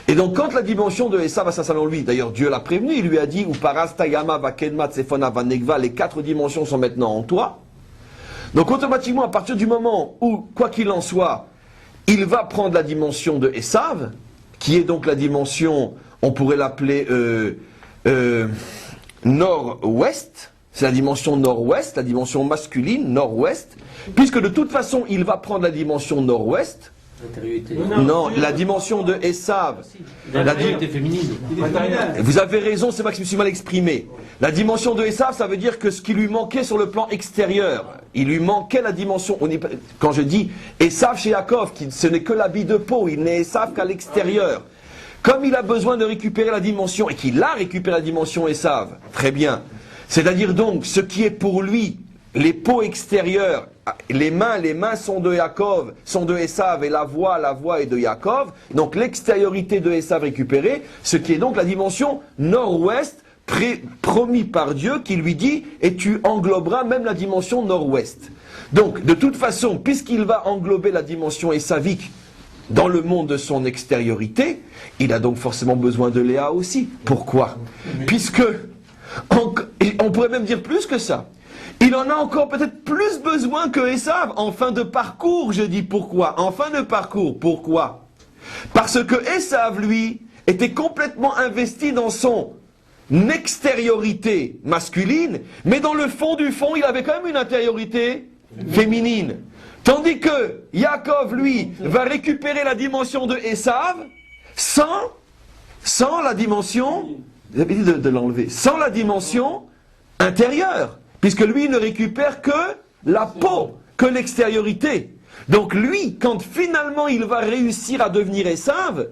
Et donc, quand la dimension de Esav va s'installer en lui, d'ailleurs, Dieu l'a prévenu, il lui a dit, Uparastayama, Vakedma, Tsefona, Vanegva, les quatre dimensions sont maintenant en toi. Donc, automatiquement, à partir du moment où, quoi qu'il en soit, il va prendre la dimension de Esav, qui est donc la dimension, on pourrait l'appeler, nord-ouest, c'est la dimension nord-ouest, la dimension masculine, nord-ouest, puisque de toute façon, il va prendre la dimension nord-ouest. Non, la dimension de Esav. L'intériorité féminine. Vous avez raison, c'est moi qui me suis mal exprimé. La dimension de Esav, ça veut dire que ce qui lui manquait sur le plan extérieur, il lui manquait la dimension. Quand je dis Esav chez Yaakov, ce n'est que l'habit de peau, il n'est Esav qu'à l'extérieur. Comme il a besoin de récupérer la dimension, et qu'il a récupéré la dimension Esav, très bien. C'est-à-dire donc, ce qui est pour lui, les peaux extérieures, les mains sont de Yaakov, sont de Esav, et la voix est de Yaakov. Donc l'extériorité de Esav récupérée, ce qui est donc la dimension nord-ouest, promis par Dieu, qui lui dit, et tu engloberas même la dimension nord-ouest. Donc, de toute façon, puisqu'il va englober la dimension esavique, dans le monde de son extériorité, il a donc forcément besoin de Léa aussi. Pourquoi? Puisque, on pourrait même dire plus que ça, il en a encore peut-être plus besoin que Esav, en fin de parcours, je dis pourquoi. En fin de parcours, pourquoi? Parce que Esav, lui, était complètement investi dans son extériorité masculine, mais dans le fond du fond, il avait quand même une intériorité féminine. Tandis que Yaakov, lui, va récupérer la dimension de Esav sans la dimension, vous avez dit de l'enlever, sans la dimension intérieure, puisque lui ne récupère que la peau, que l'extériorité. Donc lui, quand finalement il va réussir à devenir Esav,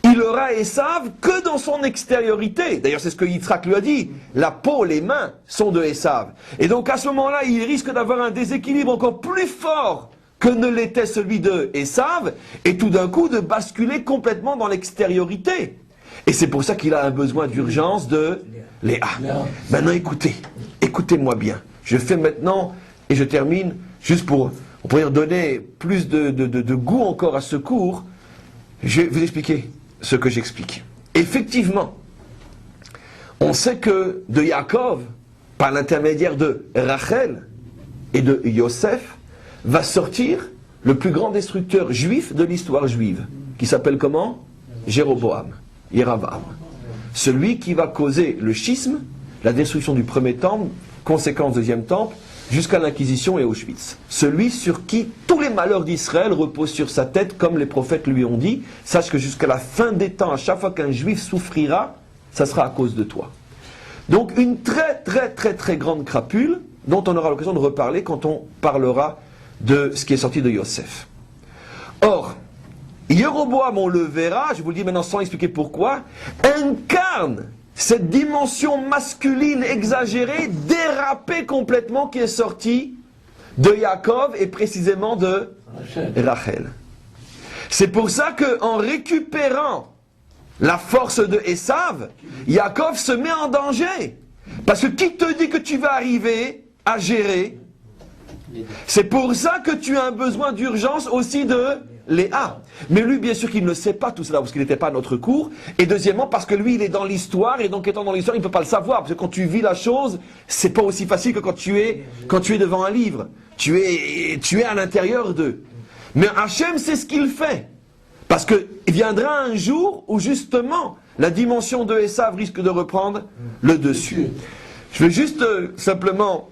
il aura Esav que dans son extériorité. D'ailleurs, c'est ce que Yitzhak lui a dit. La peau, les mains sont de Esav. Et donc à ce moment-là, il risque d'avoir un déséquilibre encore plus fort que ne l'était celui de Esav, et tout d'un coup de basculer complètement dans l'extériorité. Et c'est pour ça qu'il a un besoin d'urgence de Léa. Maintenant écoutez-moi bien. Je fais maintenant, et je termine, juste pour, on pourrait donner plus de goût encore à ce cours, je vais vous expliquer ce que j'explique. Effectivement, on sait que de Yaakov, par l'intermédiaire de Rachel, et de Yosef va sortir le plus grand destructeur juif de l'histoire juive, qui s'appelle comment? Jéroboam, Yeravam. Celui qui va causer le schisme, la destruction du premier temple, conséquence deuxième temple, jusqu'à l'Inquisition et Auschwitz. Celui sur qui tous les malheurs d'Israël reposent sur sa tête, comme les prophètes lui ont dit. Sache que jusqu'à la fin des temps, à chaque fois qu'un juif souffrira, ça sera à cause de toi. Donc une très très très très grande crapule, dont on aura l'occasion de reparler quand on parlera de ce qui est sorti de Yosef. Or, Jéroboam, on le verra, je vous le dis maintenant sans expliquer pourquoi, incarne cette dimension masculine exagérée, dérapée complètement, qui est sortie de Yaakov et précisément de Rachel. C'est pour ça qu'en récupérant la force de Esav, Yaakov se met en danger. Parce que qui te dit que tu vas arriver à gérer? C'est pour ça que tu as un besoin d'urgence aussi de Léa. Mais lui, bien sûr qu'il ne le sait pas tout cela, parce qu'il n'était pas à notre cours. Et deuxièmement, parce que lui, il est dans l'histoire, et donc étant dans l'histoire, il ne peut pas le savoir. Parce que quand tu vis la chose, c'est pas aussi facile que quand tu es devant un livre. Tu es à l'intérieur d'eux. Mais Hachem, c'est ce qu'il fait. Parce qu'il viendra un jour où justement, la dimension de Esav risque de reprendre le dessus. Je vais juste simplement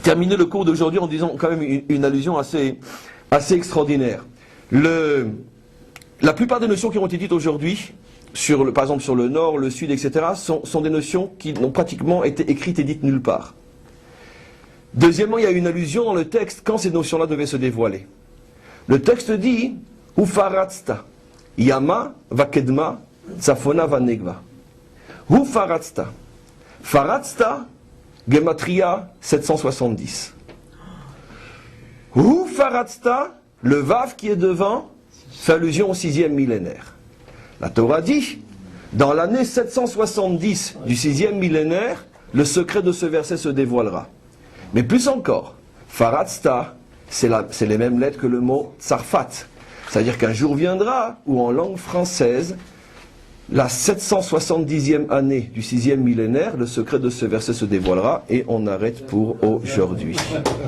terminer le cours d'aujourd'hui en disant quand même une allusion assez extraordinaire. La plupart des notions qui ont été dites aujourd'hui, par exemple sur le nord, le sud, etc., sont des notions qui n'ont pratiquement été écrites et dites nulle part. Deuxièmement, il y a une allusion dans le texte quand ces notions-là devaient se dévoiler. Le texte dit « Ufaratzta, Yama vakedma, Tsafona vanegva ». « Ufaratzta ». Faratzta, Gematria 770. « Ufaratzta », le Vav qui est devant, fait allusion au 6e millénaire. La Torah dit, dans l'année 770 du 6e millénaire, le secret de ce verset se dévoilera. Mais plus encore, Faratzta, c'est les mêmes lettres que le mot Tsarfat. C'est-à-dire qu'un jour viendra où en langue française, la 770e année du 6e millénaire, le secret de ce verset se dévoilera et on arrête pour aujourd'hui.